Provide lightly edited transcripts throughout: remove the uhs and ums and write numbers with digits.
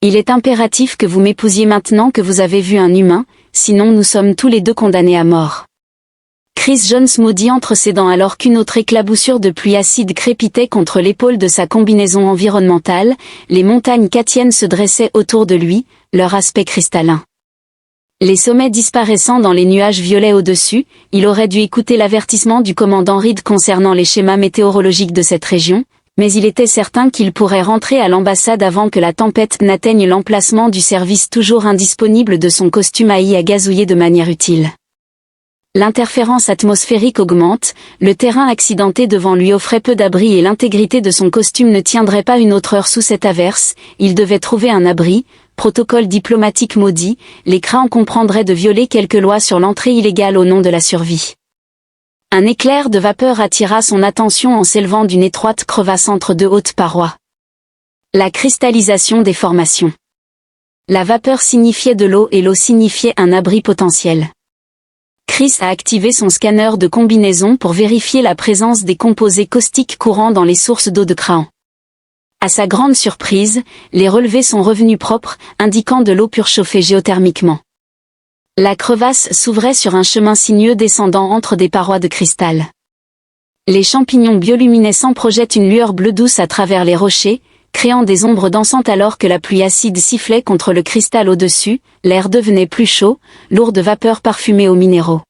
Il est impératif que vous m'épousiez maintenant que vous avez vu un humain, sinon nous sommes tous les deux condamnés à mort. Chris Jones maudit entre ses dents alors qu'une autre éclaboussure de pluie acide crépitait contre l'épaule de sa combinaison environnementale, les montagnes Kathiennes se dressaient autour de lui, leur aspect cristallin. Les sommets disparaissant dans les nuages violets au-dessus, il aurait dû écouter l'avertissement du commandant Reed concernant les schémas météorologiques de cette région, mais il était certain qu'il pourrait rentrer à l'ambassade avant que la tempête n'atteigne l'emplacement du service toujours indisponible de son costume à gazouiller de manière utile. L'interférence atmosphérique augmente, le terrain accidenté devant lui offrait peu d'abri et l'intégrité de son costume ne tiendrait pas une autre heure sous cette averse, il devait trouver un abri, protocole diplomatique maudit, les craintes comprendraient de violer quelques lois sur l'entrée illégale au nom de la survie. Un éclair de vapeur attira son attention en s'élevant d'une étroite crevasse entre deux hautes parois. La cristallisation des formations. La vapeur signifiait de l'eau et l'eau signifiait un abri potentiel. Chris a activé son scanner de combinaison pour vérifier la présence des composés caustiques courants dans les sources d'eau de Crahan. À sa grande surprise, les relevés sont revenus propres, indiquant de l'eau pure chauffée géothermiquement. La crevasse s'ouvrait sur un chemin sinueux descendant entre des parois de cristal. Les champignons bioluminescents projettent une lueur bleue douce à travers les rochers, créant des ombres dansantes alors que la pluie acide sifflait contre le cristal au-dessus, l'air devenait plus chaud, lourd de vapeur parfumée aux minéraux.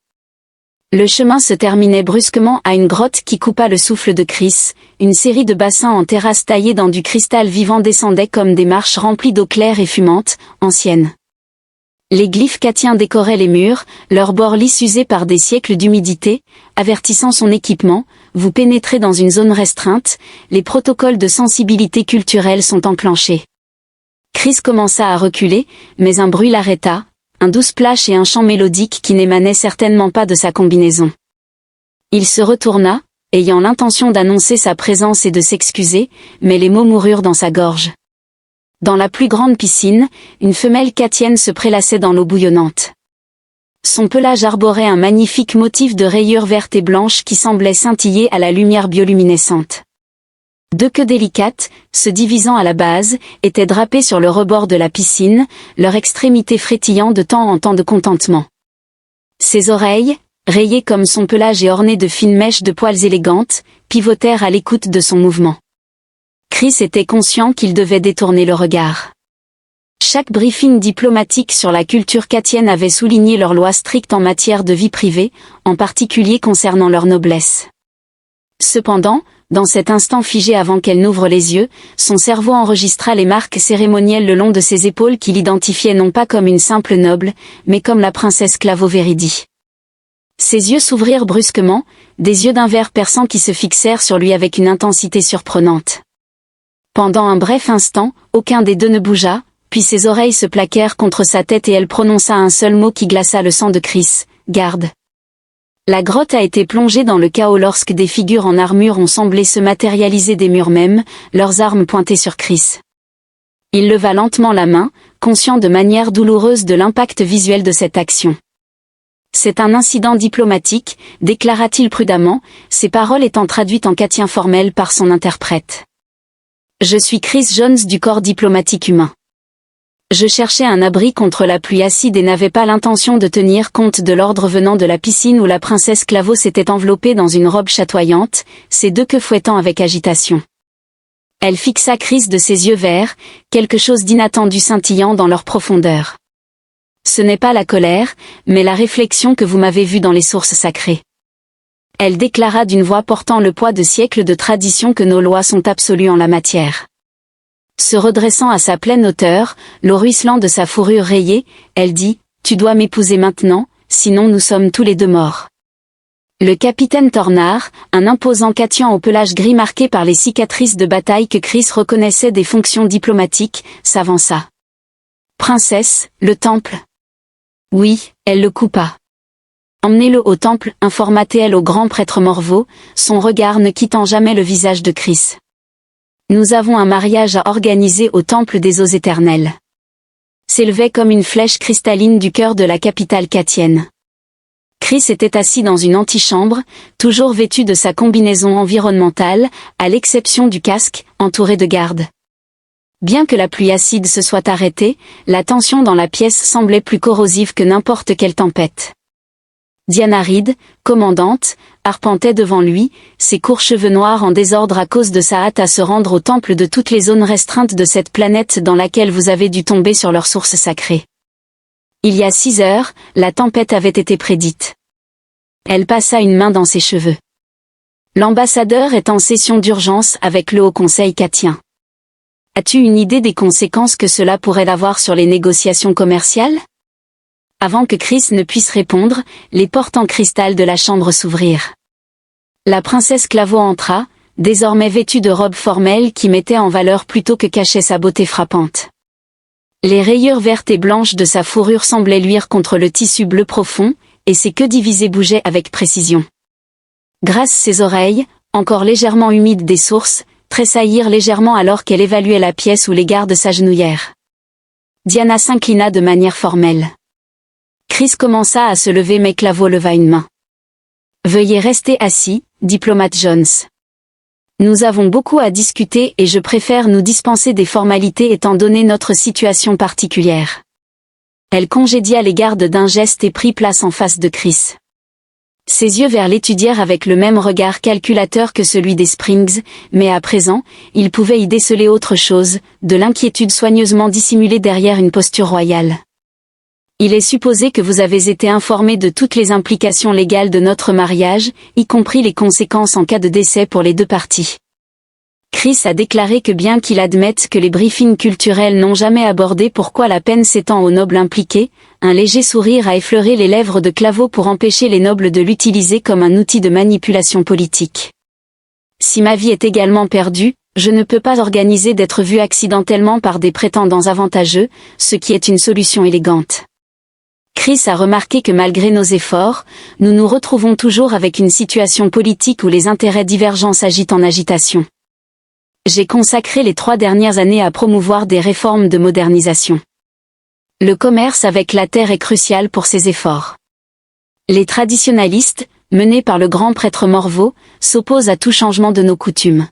Le chemin se terminait brusquement à une grotte qui coupa le souffle de Chris, une série de bassins en terrasse taillés dans du cristal vivant descendaient comme des marches remplies d'eau claire et fumante, ancienne. Les glyphes kathiens décoraient les murs, leurs bords lisses usés par des siècles d'humidité, avertissant son équipement, vous pénétrez dans une zone restreinte, les protocoles de sensibilité culturelle sont enclenchés. Chris commença à reculer, mais un bruit l'arrêta, un doux splash et un chant mélodique qui n'émanait certainement pas de sa combinaison. Il se retourna, ayant l'intention d'annoncer sa présence et de s'excuser, mais les mots moururent dans sa gorge. Dans la plus grande piscine, une femelle kathienne se prélassait dans l'eau bouillonnante. Son pelage arborait un magnifique motif de rayures vertes et blanches qui semblait scintiller à la lumière bioluminescente. Deux queues délicates, se divisant à la base, étaient drapées sur le rebord de la piscine, leur extrémité frétillant de temps en temps de contentement. Ses oreilles, rayées comme son pelage et ornées de fines mèches de poils élégantes, pivotèrent à l'écoute de son mouvement. Chris était conscient qu'il devait détourner le regard. Chaque briefing diplomatique sur la culture kathienne avait souligné leurs lois strictes en matière de vie privée, en particulier concernant leur noblesse. Cependant, dans cet instant figé avant qu'elle n'ouvre les yeux, son cerveau enregistra les marques cérémonielles le long de ses épaules qui l'identifiaient non pas comme une simple noble, mais comme la princesse Clavo Veridi. Ses yeux s'ouvrirent brusquement, des yeux d'un vert perçant qui se fixèrent sur lui avec une intensité surprenante. Pendant un bref instant, aucun des deux ne bougea, puis ses oreilles se plaquèrent contre sa tête et elle prononça un seul mot qui glaça le sang de Chris, « Garde ». La grotte a été plongée dans le chaos lorsque des figures en armure ont semblé se matérialiser des murs mêmes, leurs armes pointées sur Chris. Il leva lentement la main, conscient de manière douloureuse de l'impact visuel de cette action. « C'est un incident diplomatique », déclara-t-il prudemment, ses paroles étant traduites en kathien formel par son interprète. « Je suis Chris Jones du corps diplomatique humain. Je cherchais un abri contre la pluie acide et n'avais pas l'intention de tenir compte de l'ordre venant de la piscine où la princesse Clavo s'était enveloppée dans une robe chatoyante, ses deux queues fouettant avec agitation. Elle fixa Chris de ses yeux verts, quelque chose d'inattendu scintillant dans leur profondeur. « Ce n'est pas la colère, mais la réflexion que vous m'avez vue dans les sources sacrées. » Elle déclara d'une voix portant le poids de siècles de tradition que nos lois sont absolues en la matière. Se redressant à sa pleine hauteur, l'eau ruisselant de sa fourrure rayée, elle dit « Tu dois m'épouser maintenant, sinon nous sommes tous les deux morts. » Le capitaine Tornard, un imposant kathian au pelage gris marqué par les cicatrices de bataille que Chris reconnaissait des fonctions diplomatiques, s'avança. « Princesse, le temple ?» Oui, elle le coupa. « Emmenez-le au temple, » informa-t-elle au grand prêtre Morveau, son regard ne quittant jamais le visage de Chris. Nous avons un mariage à organiser au temple des eaux éternelles. S'élevait comme une flèche cristalline du cœur de la capitale kathienne. Chris était assis dans une antichambre, toujours vêtu de sa combinaison environnementale, à l'exception du casque, entouré de gardes. Bien que la pluie acide se soit arrêtée, la tension dans la pièce semblait plus corrosive que n'importe quelle tempête. Diana Reed, commandante, arpentait devant lui, ses courts cheveux noirs en désordre à cause de sa hâte à se rendre au temple de toutes les zones restreintes de cette planète dans laquelle vous avez dû tomber sur leur source sacrée. Il y a 6 heures, la tempête avait été prédite. Elle passa une main dans ses cheveux. L'ambassadeur est en session d'urgence avec le Haut Conseil Katien. As-tu une idée des conséquences que cela pourrait avoir sur les négociations commerciales? Avant que Chris ne puisse répondre, les portes en cristal de la chambre s'ouvrirent. La princesse Claveau entra, désormais vêtue de robe formelle qui mettait en valeur plutôt que cachait sa beauté frappante. Les rayures vertes et blanches de sa fourrure semblaient luire contre le tissu bleu profond, et ses queues divisées bougeaient avec précision. Grâce ses oreilles, encore légèrement humides des sources, tressaillirent légèrement alors qu'elle évaluait la pièce où les gardes s'agenouillèrent. Diana s'inclina de manière formelle. Chris commença à se lever mais Claveau leva une main. « Veuillez rester assis, diplomate Jones. Nous avons beaucoup à discuter et je préfère nous dispenser des formalités étant donné notre situation particulière. » Elle congédia les gardes d'un geste et prit place en face de Chris. Ses yeux verts l'étudièrent avec le même regard calculateur que celui des Springs, mais à présent, il pouvait y déceler autre chose, de l'inquiétude soigneusement dissimulée derrière une posture royale. Il est supposé que vous avez été informé de toutes les implications légales de notre mariage, y compris les conséquences en cas de décès pour les deux parties. Chris a déclaré que bien qu'il admette que les briefings culturels n'ont jamais abordé pourquoi la peine s'étend aux nobles impliqués, un léger sourire a effleuré les lèvres de Claveau pour empêcher les nobles de l'utiliser comme un outil de manipulation politique. Si ma vie est également perdue, je ne peux pas organiser d'être vu accidentellement par des prétendants avantageux, ce qui est une solution élégante. Chris a remarqué que malgré nos efforts, nous nous retrouvons toujours avec une situation politique où les intérêts divergents s'agitent en agitation. J'ai consacré les 3 dernières années à promouvoir des réformes de modernisation. Le commerce avec la terre est crucial pour ces efforts. Les traditionalistes, menés par le grand prêtre Morveau, s'opposent à tout changement de nos coutumes.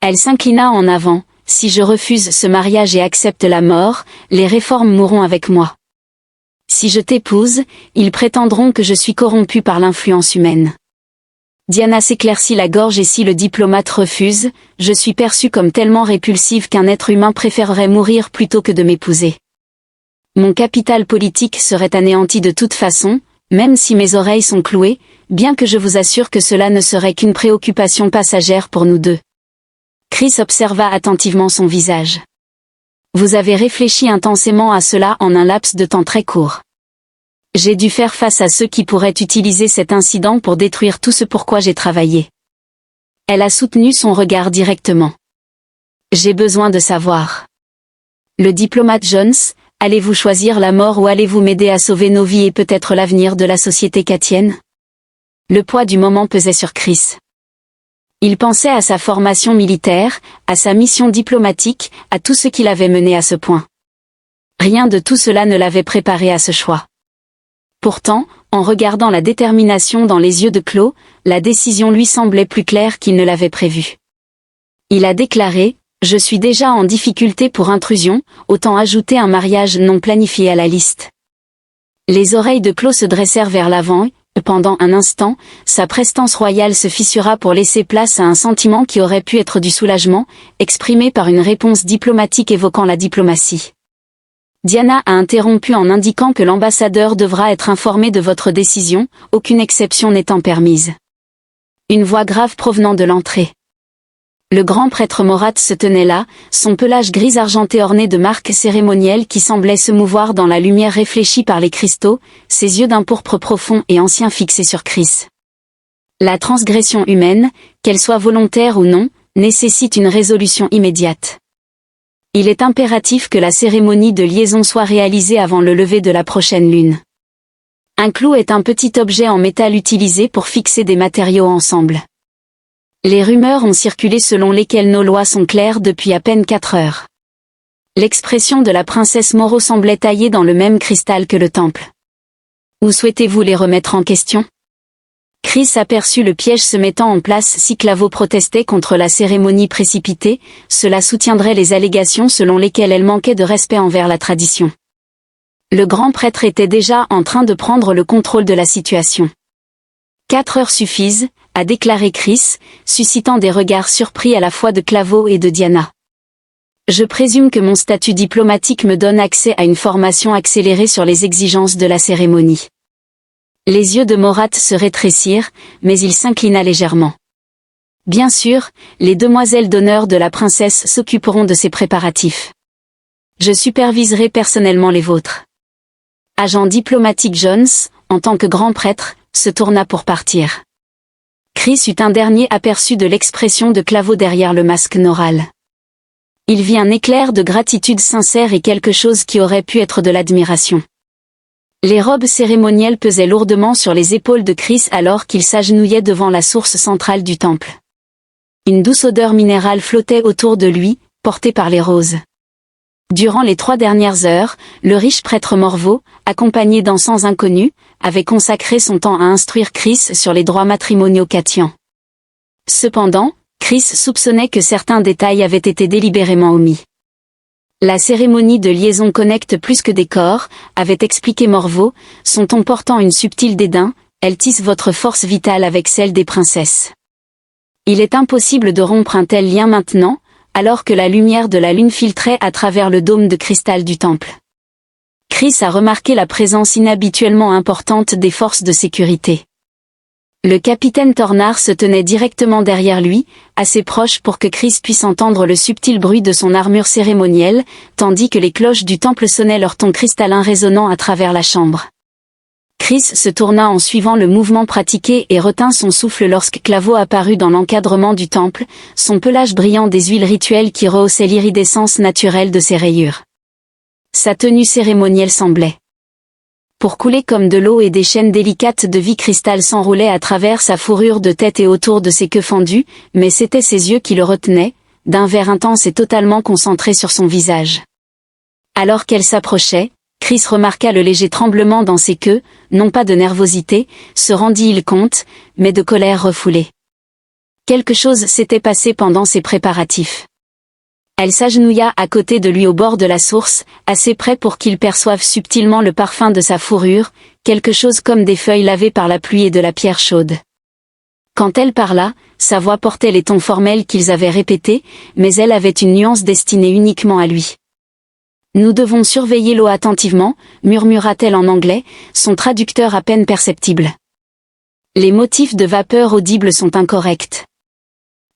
Elle s'inclina en avant, si je refuse ce mariage et accepte la mort, les réformes mourront avec moi. Si je t'épouse, ils prétendront que je suis corrompue par l'influence humaine. Diana s'éclaircit la gorge et si le diplomate refuse, je suis perçue comme tellement répulsive qu'un être humain préférerait mourir plutôt que de m'épouser. Mon capital politique serait anéanti de toute façon, même si mes oreilles sont clouées, bien que je vous assure que cela ne serait qu'une préoccupation passagère pour nous deux. Chris observa attentivement son visage. Vous avez réfléchi intensément à cela en un laps de temps très court. J'ai dû faire face à ceux qui pourraient utiliser cet incident pour détruire tout ce pourquoi j'ai travaillé. Elle a soutenu son regard directement. J'ai besoin de savoir. Le diplomate Jones, allez-vous choisir la mort ou allez-vous m'aider à sauver nos vies et peut-être l'avenir de la société katienne? Le poids du moment pesait sur Chris. Il pensait à sa formation militaire, à sa mission diplomatique, à tout ce qui l'avait mené à ce point. Rien de tout cela ne l'avait préparé à ce choix. Pourtant, en regardant la détermination dans les yeux de Claude, la décision lui semblait plus claire qu'il ne l'avait prévue. Il a déclaré « Je suis déjà en difficulté pour intrusion, autant ajouter un mariage non planifié à la liste. » Les oreilles de Claude se dressèrent vers l'avant et, pendant un instant, sa prestance royale se fissura pour laisser place à un sentiment qui aurait pu être du soulagement, exprimé par une réponse diplomatique évoquant la diplomatie. Diana a interrompu en indiquant que l'ambassadeur devra être informé de votre décision, aucune exception n'étant permise. Une voix grave provenant de l'entrée. Le grand prêtre Morat se tenait là, son pelage gris argenté orné de marques cérémonielles qui semblaient se mouvoir dans la lumière réfléchie par les cristaux, ses yeux d'un pourpre profond et ancien fixés sur Chris. La transgression humaine, qu'elle soit volontaire ou non, nécessite une résolution immédiate. Il est impératif que la cérémonie de liaison soit réalisée avant le lever de la prochaine lune. Un clou est un petit objet en métal utilisé pour fixer des matériaux ensemble. Les rumeurs ont circulé selon lesquelles nos lois sont claires depuis à peine 4 heures. L'expression de la princesse Moreau semblait taillée dans le même cristal que le temple. Où souhaitez-vous les remettre en question? Chris aperçut le piège se mettant en place si Claveau protestait contre la cérémonie précipitée, cela soutiendrait les allégations selon lesquelles elle manquait de respect envers la tradition. Le grand prêtre était déjà en train de prendre le contrôle de la situation. 4 heures suffisent, a déclaré Chris, suscitant des regards surpris à la fois de Claveau et de Diana. Je présume que mon statut diplomatique me donne accès à une formation accélérée sur les exigences de la cérémonie. Les yeux de Morat se rétrécirent, mais il s'inclina légèrement. Bien sûr, les demoiselles d'honneur de la princesse s'occuperont de ces préparatifs. Je superviserai personnellement les vôtres. Agent diplomatique Jones, en tant que grand prêtre, se tourna pour partir. Chris eut un dernier aperçu de l'expression de Claveau derrière le masque noral. Il vit un éclair de gratitude sincère et quelque chose qui aurait pu être de l'admiration. Les robes cérémonielles pesaient lourdement sur les épaules de Chris alors qu'il s'agenouillait devant la source centrale du temple. Une douce odeur minérale flottait autour de lui, portée par les roses. Durant les 3 dernières heures, le riche prêtre Morveau, accompagné d'encens inconnus, avait consacré son temps à instruire Chris sur les droits matrimoniaux Katian. Cependant, Chris soupçonnait que certains détails avaient été délibérément omis. La cérémonie de liaison connecte plus que des corps, avait expliqué Morveau, son ton portant une subtile dédain, elle tisse votre force vitale avec celle des princesses. Il est impossible de rompre un tel lien maintenant, alors que la lumière de la lune filtrait à travers le dôme de cristal du temple. Chris a remarqué la présence inhabituellement importante des forces de sécurité. Le capitaine Tornard se tenait directement derrière lui, assez proche pour que Chris puisse entendre le subtil bruit de son armure cérémonielle, tandis que les cloches du temple sonnaient leur ton cristallin résonnant à travers la chambre. Chris se tourna en suivant le mouvement pratiqué et retint son souffle lorsque Claveau apparut dans l'encadrement du temple, son pelage brillant des huiles rituelles qui rehaussaient l'iridescence naturelle de ses rayures. Sa tenue cérémonielle semblait pour couler comme de l'eau et des chaînes délicates de vie cristal s'enroulaient à travers sa fourrure de tête et autour de ses queues fendues, mais c'étaient ses yeux qui le retenaient, d'un vert intense et totalement concentré sur son visage. Alors qu'elle s'approchait, Chris remarqua le léger tremblement dans ses queues, non pas de nervosité, se rendit-il compte, mais de colère refoulée. Quelque chose s'était passé pendant ces préparatifs. Elle s'agenouilla à côté de lui au bord de la source, assez près pour qu'il perçoive subtilement le parfum de sa fourrure, quelque chose comme des feuilles lavées par la pluie et de la pierre chaude. Quand elle parla, sa voix portait les tons formels qu'ils avaient répétés, mais elle avait une nuance destinée uniquement à lui. « Nous devons surveiller l'eau attentivement », murmura-t-elle en anglais, son traducteur à peine perceptible. Les motifs de vapeur audibles sont incorrects.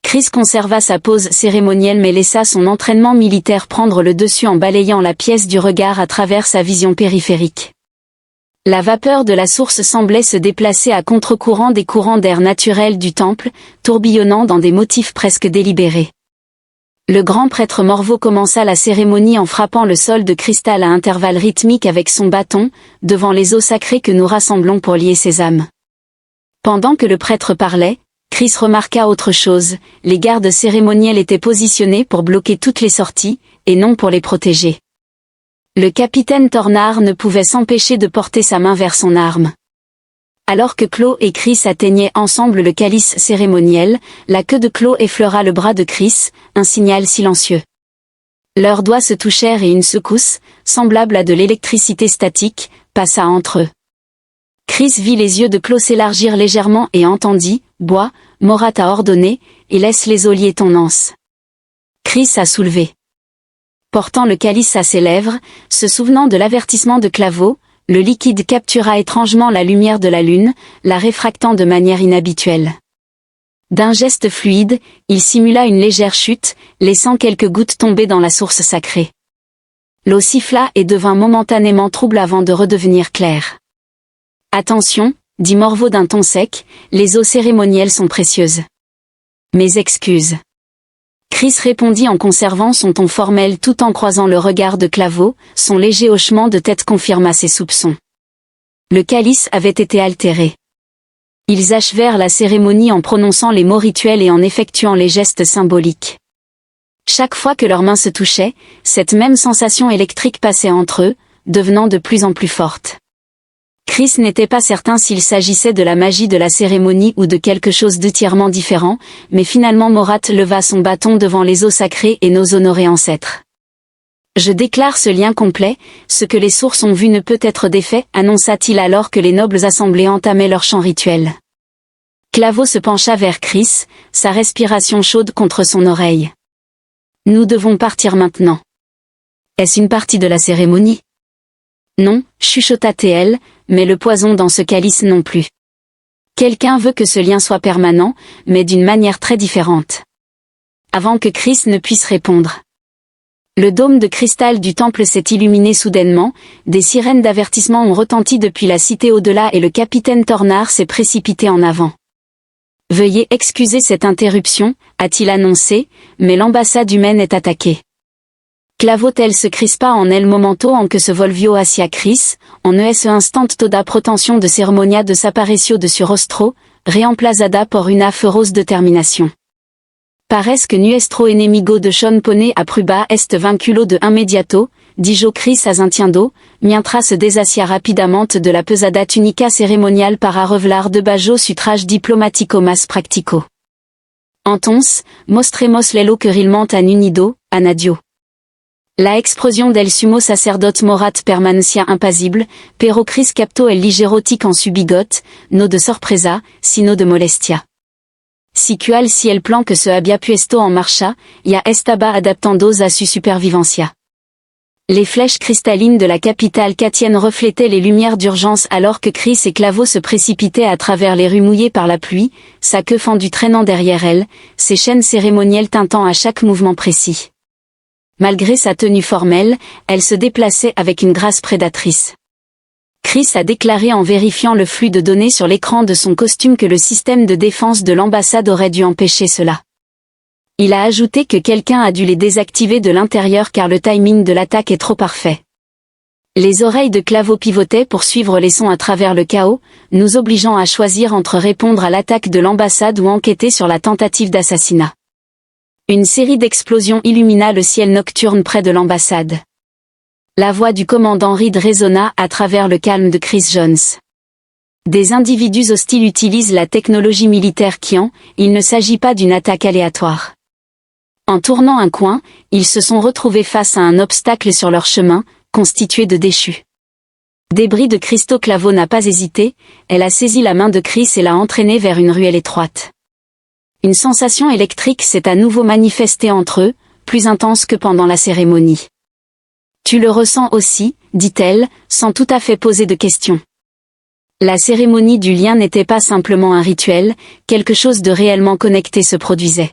Chris conserva sa pose cérémonielle mais laissa son entraînement militaire prendre le dessus en balayant la pièce du regard à travers sa vision périphérique. La vapeur de la source semblait se déplacer à contre-courant des courants d'air naturels du temple, tourbillonnant dans des motifs presque délibérés. Le grand prêtre Morveau commença la cérémonie en frappant le sol de cristal à intervalles rythmiques avec son bâton, devant les eaux sacrées que nous rassemblons pour lier ces âmes. Pendant que le prêtre parlait, Chris remarqua autre chose, les gardes cérémoniels étaient positionnés pour bloquer toutes les sorties, et non pour les protéger. Le capitaine Tornard ne pouvait s'empêcher de porter sa main vers son arme. Alors que Claude et Chris atteignaient ensemble le calice cérémoniel, la queue de Claude effleura le bras de Chris, un signal silencieux. Leurs doigts se touchèrent et une secousse, semblable à de l'électricité statique, passa entre eux. Chris vit les yeux de Claude s'élargir légèrement et entendit « Bois, Morat a ordonné, et laisse les eaux lier ton anse. » Chris a soulevé. Portant le calice à ses lèvres, se souvenant de l'avertissement de Claveau, le liquide captura étrangement la lumière de la lune, la réfractant de manière inhabituelle. D'un geste fluide, il simula une légère chute, laissant quelques gouttes tomber dans la source sacrée. L'eau siffla et devint momentanément trouble avant de redevenir claire. « Attention », dit Morveau d'un ton sec, « les eaux cérémonielles sont précieuses. » « Mes excuses. » Chris répondit en conservant son ton formel tout en croisant le regard de Claveau, son léger hochement de tête confirma ses soupçons. Le calice avait été altéré. Ils achevèrent la cérémonie en prononçant les mots rituels et en effectuant les gestes symboliques. Chaque fois que leurs mains se touchaient, cette même sensation électrique passait entre eux, devenant de plus en plus forte. Chris n'était pas certain s'il s'agissait de la magie de la cérémonie ou de quelque chose d'entièrement différent, mais finalement Morat leva son bâton devant les eaux sacrées et nos honorés ancêtres. Je déclare ce lien complet, ce que les sources ont vu ne peut être défait, annonça-t-il alors que les nobles assemblés entamaient leur chant rituel. Claveau se pencha vers Chris, sa respiration chaude contre son oreille. Nous devons partir maintenant. Est-ce une partie de la cérémonie? Non, chuchota TL, mais le poison dans ce calice non plus. Quelqu'un veut que ce lien soit permanent, mais d'une manière très différente. Avant que Chris ne puisse répondre. Le dôme de cristal du temple s'est illuminé soudainement, des sirènes d'avertissement ont retenti depuis la cité au-delà et le capitaine Tornard s'est précipité en avant. Veuillez excuser cette interruption, a-t-il annoncé, mais l'ambassade humaine est attaquée. Claveau-tel se crispa en el momento en que se volvió hacia Chris, en ese instant toda protension de ceremonia de s'apareció de su rostro, reemplazada por una feroz determinación. Parece que nuestro enemigo de Sean Pone a prueba este vinculo de inmediato, dijo Chris asintiendo, mientras se deshacía rapidamente de la pesada túnica ceremonial para revelar debajo su traje diplomático más práctico. Entonces, mostremosle que realmente han unido, anadio. La explosión del sumo sacerdote Morat permanecía impasible, pero Chris captó el ligero tic en su bigote, no de sorpresa, sino de molestia. Si cual si el plan que se había puesto en marcha, ya estaba adaptándose a su supervivencia. Les flèches cristallines de la capitale Katienne reflétaient les lumières d'urgence alors que Chris et Claveau se précipitaient à travers les rues mouillées par la pluie, sa queue fendue traînant derrière elle, ses chaînes cérémonielles tintant à chaque mouvement précis. Malgré sa tenue formelle, elle se déplaçait avec une grâce prédatrice. Chris a déclaré en vérifiant le flux de données sur l'écran de son costume que le système de défense de l'ambassade aurait dû empêcher cela. Il a ajouté que quelqu'un a dû les désactiver de l'intérieur car le timing de l'attaque est trop parfait. Les oreilles de Claveau pivotaient pour suivre les sons à travers le chaos, nous obligeant à choisir entre répondre à l'attaque de l'ambassade ou enquêter sur la tentative d'assassinat. Une série d'explosions illumina le ciel nocturne près de l'ambassade. La voix du commandant Reed résonna à travers le calme de Chris Jones. Des individus hostiles utilisent la technologie militaire il ne s'agit pas d'une attaque aléatoire. En tournant un coin, ils se sont retrouvés face à un obstacle sur leur chemin, constitué de déchus. Débris de cristaux. Claveau n'a pas hésité, elle a saisi la main de Chris et l'a entraîné vers une ruelle étroite. Une sensation électrique s'est à nouveau manifestée entre eux, plus intense que pendant la cérémonie. Tu le ressens aussi, dit-elle, sans tout à fait poser de questions. La cérémonie du lien n'était pas simplement un rituel, quelque chose de réellement connecté se produisait.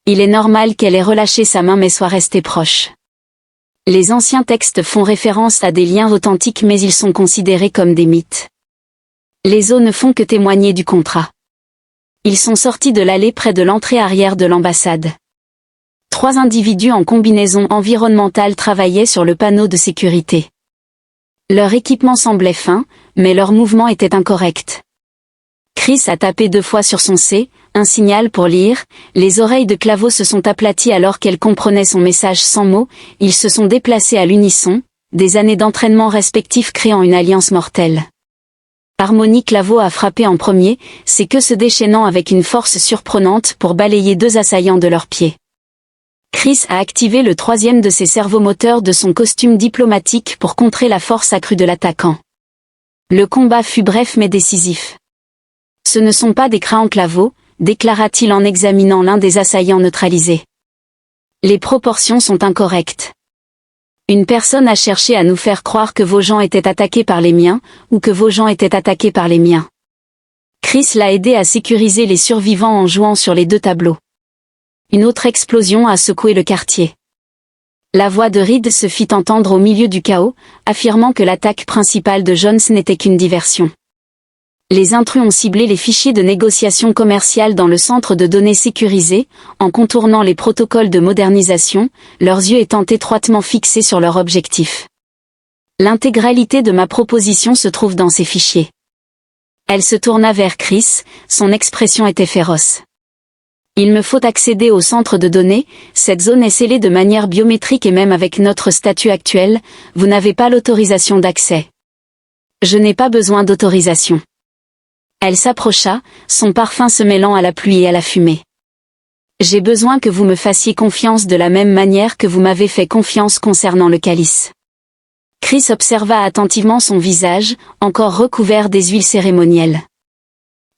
Il est normal qu'elle ait relâché sa main mais soit restée proche. Les anciens textes font référence à des liens authentiques mais ils sont considérés comme des mythes. Les os ne font que témoigner du contrat. Ils sont sortis de l'allée près de l'entrée arrière de l'ambassade. 3 individus en combinaison environnementale travaillaient sur le panneau de sécurité. Leur équipement semblait fin, mais leur mouvement était incorrect. Chris a tapé 2 fois sur son C, un signal pour lire, les oreilles de Claveau se sont aplaties alors qu'elle comprenait son message sans mots, ils se sont déplacés à l'unisson, des années d'entraînement respectifs créant une alliance mortelle. Harmonie. Claveau a frappé en premier, ses queues se déchaînant avec une force surprenante pour balayer 2 assaillants de leurs pieds. Chris a activé le 3e de ses servomoteurs de son costume diplomatique pour contrer la force accrue de l'attaquant. Le combat fut bref mais décisif. Ce ne sont pas des crans. Claveau, déclara-t-il en examinant l'un des assaillants neutralisés. Les proportions sont incorrectes. Une personne a cherché à nous faire croire que vos gens étaient attaqués par les miens, ou que vos gens étaient attaqués par les miens. Chris l'a aidé à sécuriser les survivants en jouant sur les 2 tableaux. Une autre explosion a secoué le quartier. La voix de Reed se fit entendre au milieu du chaos, affirmant que l'attaque principale de Jones n'était qu'une diversion. Les intrus ont ciblé les fichiers de négociation commerciale dans le centre de données sécurisé, en contournant les protocoles de modernisation, leurs yeux étant étroitement fixés sur leur objectif. L'intégralité de ma proposition se trouve dans ces fichiers. Elle se tourna vers Chris, son expression était féroce. Il me faut accéder au centre de données, cette zone est scellée de manière biométrique et même avec notre statut actuel, vous n'avez pas l'autorisation d'accès. Je n'ai pas besoin d'autorisation. Elle s'approcha, son parfum se mêlant à la pluie et à la fumée. J'ai besoin que vous me fassiez confiance de la même manière que vous m'avez fait confiance concernant le calice. Chris observa attentivement son visage, encore recouvert des huiles cérémonielles.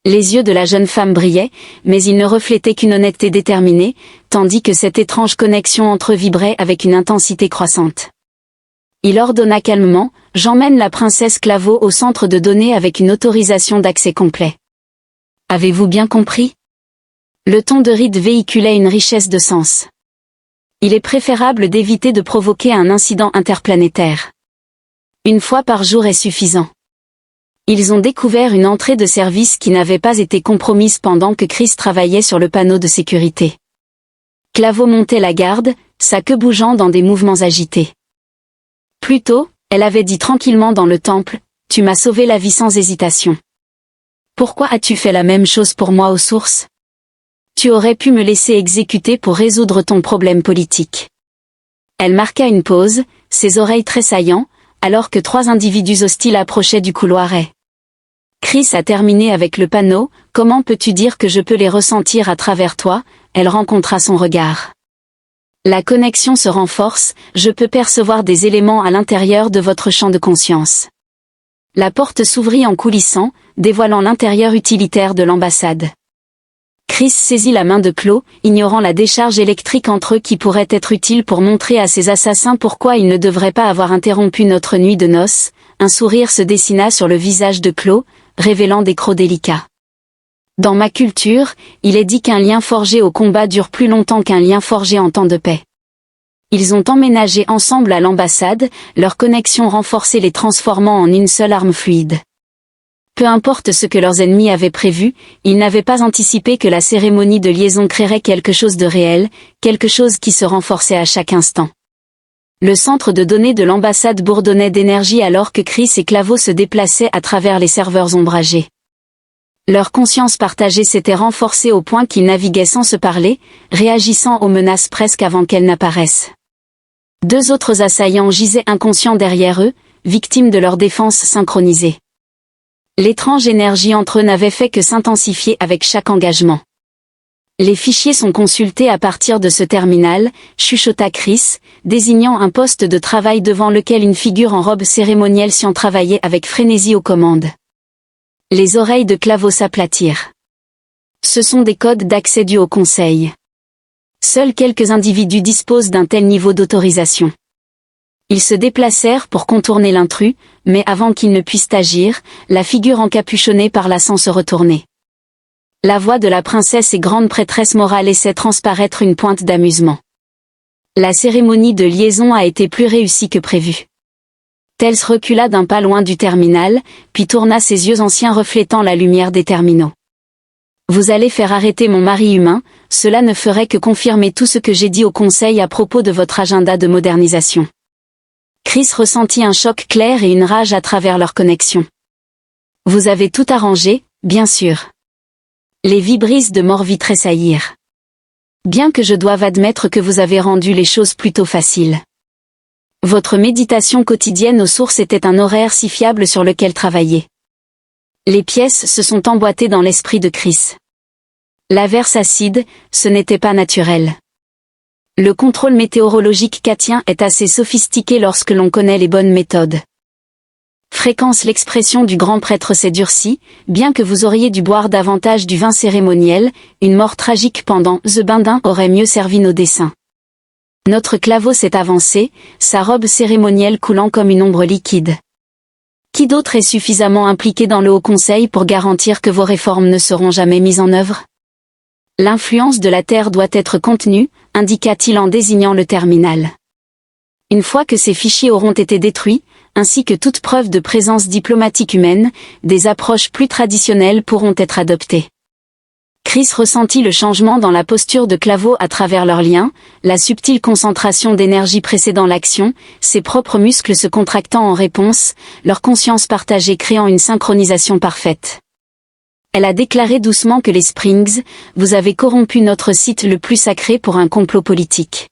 Les yeux de la jeune femme brillaient, mais ils ne reflétaient qu'une honnêteté déterminée, tandis que cette étrange connexion entre eux vibrait avec une intensité croissante. Il ordonna calmement, « J'emmène la princesse Claveau au centre de données avec une autorisation d'accès complet. » Avez-vous bien compris? Le ton de Reed véhiculait une richesse de sens. Il est préférable d'éviter de provoquer un incident interplanétaire. Une fois par jour est suffisant. Ils ont découvert une entrée de service qui n'avait pas été compromise pendant que Chris travaillait sur le panneau de sécurité. Claveau montait la garde, sa queue bougeant dans des mouvements agités. Plus tôt, elle avait dit tranquillement dans le temple, « Tu m'as sauvé la vie sans hésitation. Pourquoi as-tu fait la même chose pour moi aux sources? Tu aurais pu me laisser exécuter pour résoudre ton problème politique. » Elle marqua une pause, ses oreilles tressaillant, alors que 3 individus hostiles approchaient du couloir et... Chris a terminé avec le panneau, « Comment peux-tu dire que je peux les ressentir à travers toi ?» Elle rencontra son regard. La connexion se renforce, je peux percevoir des éléments à l'intérieur de votre champ de conscience. La porte s'ouvrit en coulissant, dévoilant l'intérieur utilitaire de l'ambassade. Chris saisit la main de Claude, ignorant la décharge électrique entre eux qui pourrait être utile pour montrer à ces assassins pourquoi ils ne devraient pas avoir interrompu notre nuit de noces. Un sourire se dessina sur le visage de Claude, révélant des crocs délicats. Dans ma culture, il est dit qu'un lien forgé au combat dure plus longtemps qu'un lien forgé en temps de paix. Ils ont emménagé ensemble à l'ambassade, leur connexion renforcée les transformant en une seule arme fluide. Peu importe ce que leurs ennemis avaient prévu, ils n'avaient pas anticipé que la cérémonie de liaison créerait quelque chose de réel, quelque chose qui se renforçait à chaque instant. Le centre de données de l'ambassade bourdonnait d'énergie alors que Chris et Claveau se déplaçaient à travers les serveurs ombragés. Leur conscience partagée s'était renforcée au point qu'ils naviguaient sans se parler, réagissant aux menaces presque avant qu'elles n'apparaissent. 2 autres assaillants gisaient inconscients derrière eux, victimes de leur défense synchronisée. L'étrange énergie entre eux n'avait fait que s'intensifier avec chaque engagement. Les fichiers sont consultés à partir de ce terminal, chuchota Chris, désignant un poste de travail devant lequel une figure en robe cérémonielle s'y travaillait avec frénésie aux commandes. Les oreilles de Claveau s'aplatirent. Ce sont des codes d'accès dus au Conseil. Seuls quelques individus disposent d'un tel niveau d'autorisation. Ils se déplacèrent pour contourner l'intrus, mais avant qu'ils ne puissent agir, la figure encapuchonnée parla sans se retourner. La voix de la princesse et grande prêtresse morale laissait transparaître une pointe d'amusement. La cérémonie de liaison a été plus réussie que prévu. Tels recula d'un pas loin du terminal, puis tourna ses yeux anciens reflétant la lumière des terminaux. Vous allez faire arrêter mon mari humain, cela ne ferait que confirmer tout ce que j'ai dit au Conseil à propos de votre agenda de modernisation. Chris ressentit un choc clair et une rage à travers leur connexion. Vous avez tout arrangé, bien sûr. Les vibrisses de Morvi tressaillirent. Bien que je doive admettre que vous avez rendu les choses plutôt faciles. Votre méditation quotidienne aux sources était un horaire si fiable sur lequel travailler. Les pièces se sont emboîtées dans l'esprit de Chris. L'averse acide, ce n'était pas naturel. Le contrôle météorologique quatien est assez sophistiqué lorsque l'on connaît les bonnes méthodes. Fréquence l'expression du grand prêtre s'est durcie, bien que vous auriez dû boire davantage du vin cérémoniel, une mort tragique pendant The Bindin aurait mieux servi nos desseins. Notre Claveau s'est avancé, sa robe cérémonielle coulant comme une ombre liquide. Qui d'autre est suffisamment impliqué dans le Haut Conseil pour garantir que vos réformes ne seront jamais mises en œuvre? L'influence de la Terre doit être contenue, indiqua-t-il en désignant le terminal. Une fois que ces fichiers auront été détruits, ainsi que toute preuve de présence diplomatique humaine, des approches plus traditionnelles pourront être adoptées. Chris ressentit le changement dans la posture de Claveau à travers leurs liens, la subtile concentration d'énergie précédant l'action, ses propres muscles se contractant en réponse, leur conscience partagée créant une synchronisation parfaite. Elle a déclaré doucement que les Springs, vous avez corrompu notre site le plus sacré pour un complot politique.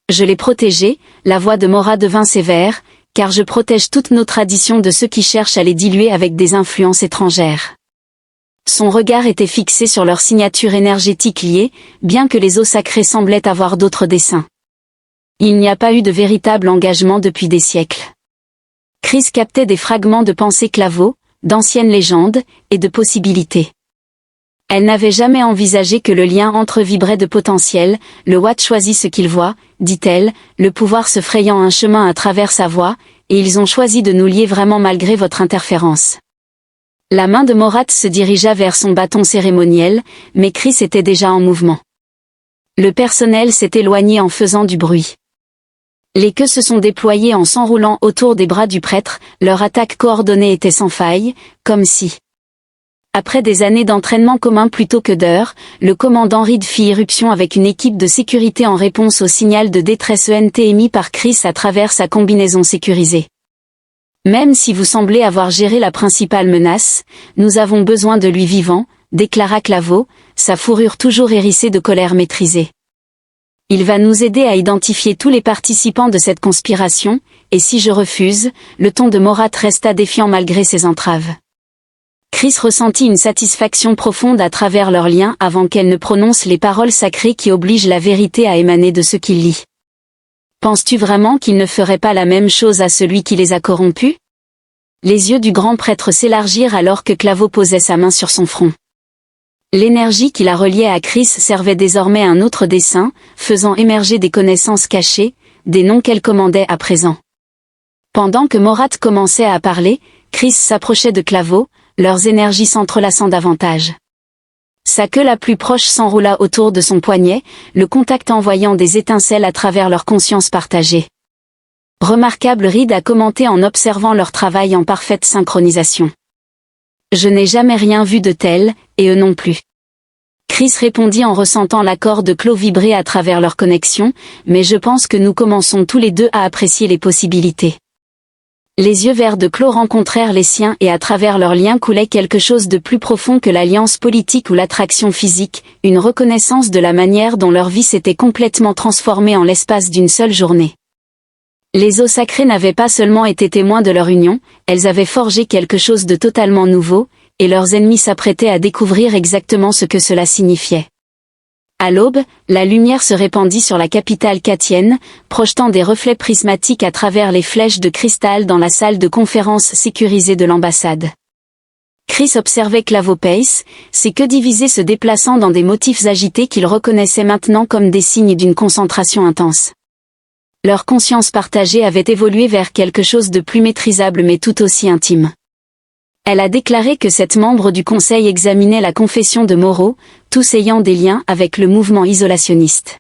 Je l'ai protégé, la voix de Mora devint sévère, car je protège toutes nos traditions de ceux qui cherchent à les diluer avec des influences étrangères. Son regard était fixé sur leur signature énergétique liée, bien que les eaux sacrées semblaient avoir d'autres desseins. Il n'y a pas eu de véritable engagement depuis des siècles. Chris captait des fragments de pensée Claveau, d'anciennes légendes, et de possibilités. Elle n'avait jamais envisagé que le lien entrevibrait de potentiel, le Watt choisit ce qu'il voit, dit-elle, le pouvoir se frayant un chemin à travers sa voix, et ils ont choisi de nous lier vraiment malgré votre interférence. La main de Morat se dirigea vers son bâton cérémoniel, mais Chris était déjà en mouvement. Le personnel s'est éloigné en faisant du bruit. Les queues se sont déployées en s'enroulant autour des bras du prêtre, leur attaque coordonnée était sans faille, comme si... Après des années d'entraînement commun plutôt que d'heures, le commandant Reed fit irruption avec une équipe de sécurité en réponse au signal de détresse ENT émis par Chris à travers sa combinaison sécurisée. Même si vous semblez avoir géré la principale menace, nous avons besoin de lui vivant, déclara Claveau, sa fourrure toujours hérissée de colère maîtrisée. Il va nous aider à identifier tous les participants de cette conspiration, et si je refuse, le ton de Morat resta défiant malgré ses entraves. Chris ressentit une satisfaction profonde à travers leur lien avant qu'elle ne prononce les paroles sacrées qui obligent la vérité à émaner de ce qu'il lit. Penses-tu vraiment qu'il ne ferait pas la même chose à celui qui les a corrompus? Les yeux du grand prêtre s'élargirent alors que Claveau posait sa main sur son front. L'énergie qui la reliait à Chris servait désormais à un autre dessein, faisant émerger des connaissances cachées, des noms qu'elle commandait à présent. Pendant que Morat commençait à parler, Chris s'approchait de Claveau, leurs énergies s'entrelaçant davantage. Sa queue la plus proche s'enroula autour de son poignet, le contact envoyant des étincelles à travers leur conscience partagée. Remarquable, Reed a commenté en observant leur travail en parfaite synchronisation. Je n'ai jamais rien vu de tel, et eux non plus. Chris répondit en ressentant l'accord de Claude vibrer à travers leur connexion, mais je pense que nous commençons tous les deux à apprécier les possibilités. Les yeux verts de Claude rencontrèrent les siens et à travers leur lien coulait quelque chose de plus profond que l'alliance politique ou l'attraction physique, une reconnaissance de la manière dont leur vie s'était complètement transformée en l'espace d'une seule journée. Les eaux sacrées n'avaient pas seulement été témoins de leur union, elles avaient forgé quelque chose de totalement nouveau, et leurs ennemis s'apprêtaient à découvrir exactement ce que cela signifiait. À l'aube, la lumière se répandit sur la capitale Katienne, projetant des reflets prismatiques à travers les flèches de cristal dans la salle de conférence sécurisée de l'ambassade. Chris observait Claveau Pace, ses queues divisées se déplaçant dans des motifs agités qu'il reconnaissait maintenant comme des signes d'une concentration intense. Leur conscience partagée avait évolué vers quelque chose de plus maîtrisable mais tout aussi intime. Elle a déclaré que cette membre du conseil examinait la confession de Moreau, tous ayant des liens avec le mouvement isolationniste.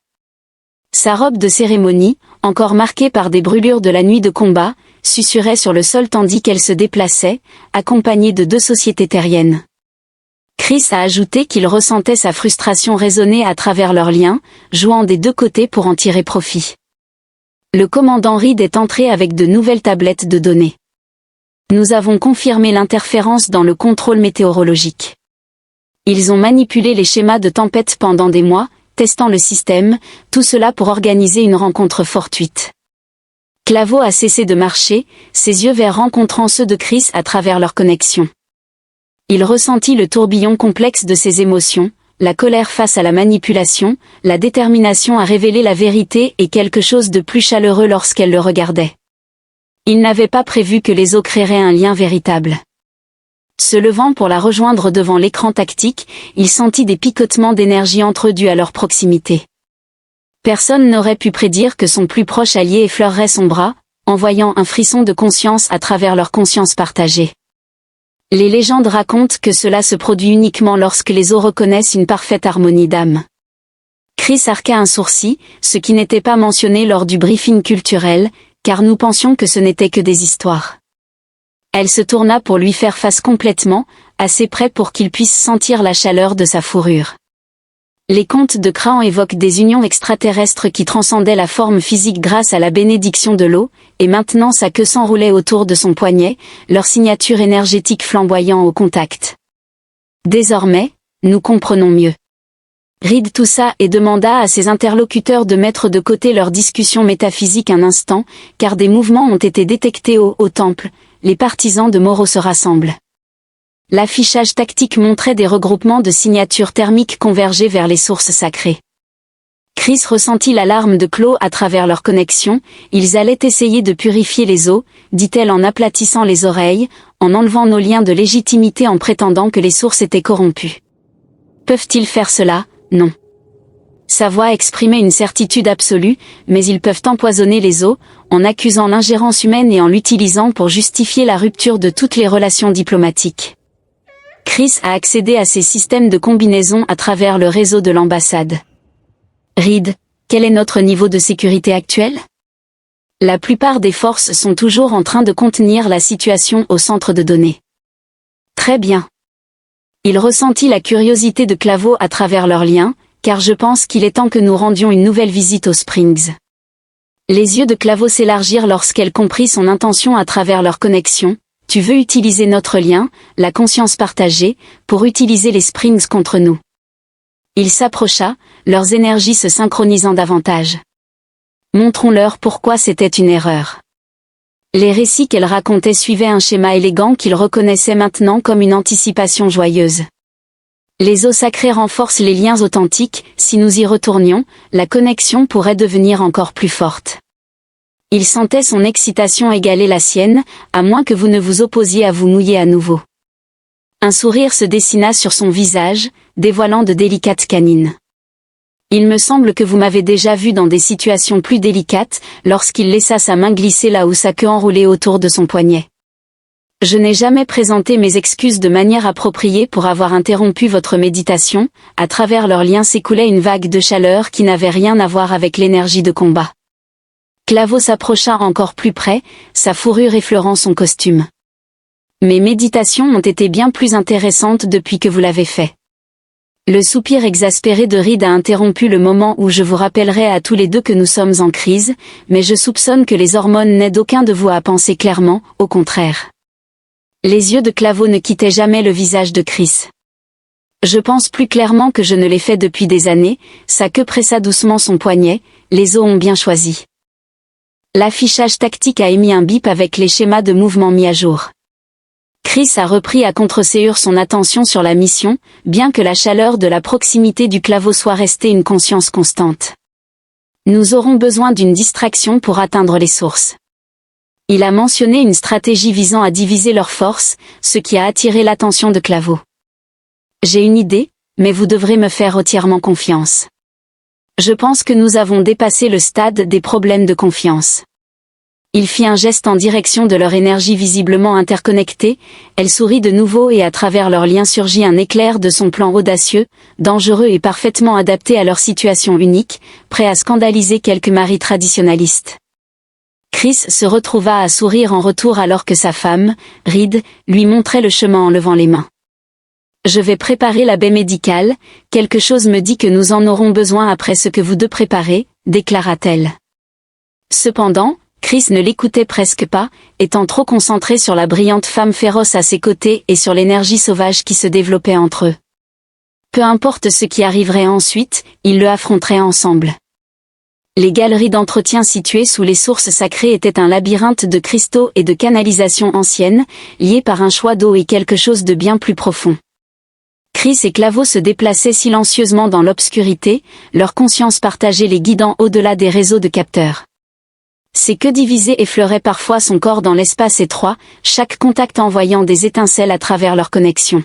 Sa robe de cérémonie, encore marquée par des brûlures de la nuit de combat, susurrait sur le sol tandis qu'elle se déplaçait, accompagnée de 2 sociétés terriennes. Chris a ajouté qu'il ressentait sa frustration résonner à travers leurs liens, jouant des 2 côtés pour en tirer profit. Le commandant Reed est entré avec de nouvelles tablettes de données. Nous avons confirmé l'interférence dans le contrôle météorologique. Ils ont manipulé les schémas de tempête pendant des mois, testant le système, tout cela pour organiser une rencontre fortuite. Claveau a cessé de marcher, ses yeux verts rencontrant ceux de Chris à travers leur connexion. Il ressentit le tourbillon complexe de ses émotions, la colère face à la manipulation, la détermination à révéler la vérité et quelque chose de plus chaleureux lorsqu'elle le regardait. Il n'avait pas prévu que les eaux créeraient un lien véritable. Se levant pour la rejoindre devant l'écran tactique, il sentit des picotements d'énergie entre eux dus à leur proximité. Personne n'aurait pu prédire que son plus proche allié effleurerait son bras, envoyant un frisson de conscience à travers leur conscience partagée. Les légendes racontent que cela se produit uniquement lorsque les eaux reconnaissent une parfaite harmonie d'âme. Chris arqua un sourcil, ce qui n'était pas mentionné lors du briefing culturel, car nous pensions que ce n'était que des histoires. Elle se tourna pour lui faire face complètement, assez près pour qu'il puisse sentir la chaleur de sa fourrure. Les contes de Cran évoquent des unions extraterrestres qui transcendaient la forme physique grâce à la bénédiction de l'eau, et maintenant sa queue s'enroulait autour de son poignet, leur signature énergétique flamboyant au contact. Désormais, nous comprenons mieux. Reed toussa et demanda à ses interlocuteurs de mettre de côté leur discussion métaphysique un instant, car des mouvements ont été détectés au temple, les partisans de Moro se rassemblent. L'affichage tactique montrait des regroupements de signatures thermiques converger vers les sources sacrées. Chris ressentit l'alarme de Chloé à travers leur connexion, ils allaient essayer de purifier les eaux, dit-elle en aplatissant les oreilles, en enlevant nos liens de légitimité en prétendant que les sources étaient corrompues. Peuvent-ils faire cela? Non. Sa voix exprimait une certitude absolue, mais ils peuvent empoisonner les eaux, en accusant l'ingérence humaine et en l'utilisant pour justifier la rupture de toutes les relations diplomatiques. Chris a accédé à ces systèmes de combinaison à travers le réseau de l'ambassade. Reed, quel est notre niveau de sécurité actuel? La plupart des forces sont toujours en train de contenir la situation au centre de données. Très bien. Il ressentit la curiosité de Claveau à travers leurs liens, car je pense qu'il est temps que nous rendions une nouvelle visite aux Springs. Les yeux de Claveau s'élargirent lorsqu'elle comprit son intention à travers leur connexion. Tu veux utiliser notre lien, la conscience partagée, pour utiliser les Springs contre nous. Il s'approcha, leurs énergies se synchronisant davantage. Montrons-leur pourquoi c'était une erreur. Les récits qu'elle racontait suivaient un schéma élégant qu'il reconnaissait maintenant comme une anticipation joyeuse. Les eaux sacrées renforcent les liens authentiques, si nous y retournions, la connexion pourrait devenir encore plus forte. Il sentait son excitation égaler la sienne, à moins que vous ne vous opposiez à vous mouiller à nouveau. Un sourire se dessina sur son visage, dévoilant de délicates canines. Il me semble que vous m'avez déjà vu dans des situations plus délicates, lorsqu'il laissa sa main glisser là où sa queue enroulée autour de son poignet. Je n'ai jamais présenté mes excuses de manière appropriée pour avoir interrompu votre méditation, à travers leurs liens s'écoulait une vague de chaleur qui n'avait rien à voir avec l'énergie de combat. Claveau s'approcha encore plus près, sa fourrure effleurant son costume. Mes méditations ont été bien plus intéressantes depuis que vous l'avez fait. Le soupir exaspéré de Reed a interrompu le moment où je vous rappellerai à tous les deux que nous sommes en crise, mais je soupçonne que les hormones n'aident aucun de vous à penser clairement, au contraire. Les yeux de Claveau ne quittaient jamais le visage de Chris. Je pense plus clairement que je ne l'ai fait depuis des années, sa queue pressa doucement son poignet, les os ont bien choisi. L'affichage tactique a émis un bip avec les schémas de mouvement mis à jour. Chris a repris à contre-séure son attention sur la mission, bien que la chaleur de la proximité du Claveau soit restée une conscience constante. Nous aurons besoin d'une distraction pour atteindre les sources. Il a mentionné une stratégie visant à diviser leurs forces, ce qui a attiré l'attention de Claveau. J'ai une idée, mais vous devrez me faire entièrement confiance. Je pense que nous avons dépassé le stade des problèmes de confiance. Il fit un geste en direction de leur énergie visiblement interconnectée, elle sourit de nouveau et à travers leurs liens surgit un éclair de son plan audacieux, dangereux et parfaitement adapté à leur situation unique, prêt à scandaliser quelques maris traditionnalistes. Chris se retrouva à sourire en retour alors que sa femme, Reed, lui montrait le chemin en levant les mains. Je vais préparer la baie médicale, quelque chose me dit que nous en aurons besoin après ce que vous deux préparez, déclara-t-elle. Cependant, Chris ne l'écoutait presque pas, étant trop concentré sur la brillante femme féroce à ses côtés et sur l'énergie sauvage qui se développait entre eux. Peu importe ce qui arriverait ensuite, ils le affronteraient ensemble. Les galeries d'entretien situées sous les sources sacrées étaient un labyrinthe de cristaux et de canalisations anciennes, liés par un choix d'eau et quelque chose de bien plus profond. Chris et Claveau se déplaçaient silencieusement dans l'obscurité, leur conscience partagée les guidant au-delà des réseaux de capteurs. Ses queues divisées effleuraient parfois son corps dans l'espace étroit, chaque contact envoyant des étincelles à travers leur connexion.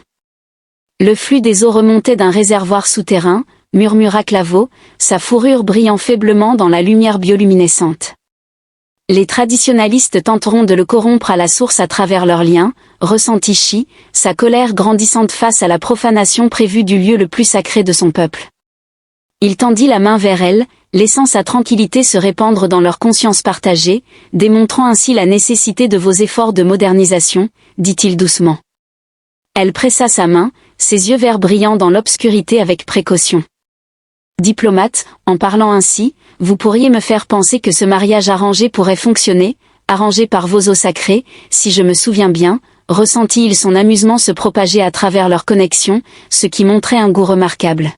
Le flux des eaux remontait d'un réservoir souterrain, murmura Claveau, sa fourrure brillant faiblement dans la lumière bioluminescente. Les traditionalistes tenteront de le corrompre à la source à travers leurs liens, ressentit Chi, sa colère grandissante face à la profanation prévue du lieu le plus sacré de son peuple. Il tendit la main vers elle, laissant sa tranquillité se répandre dans leur conscience partagée, démontrant ainsi la nécessité de vos efforts de modernisation, dit-il doucement. Elle pressa sa main, ses yeux verts brillant dans l'obscurité avec précaution. Diplomate, en parlant ainsi, vous pourriez me faire penser que ce mariage arrangé pourrait fonctionner, arrangé par vos eaux sacrées, si je me souviens bien, ressentit-il son amusement se propager à travers leur connexion, ce qui montrait un goût remarquable.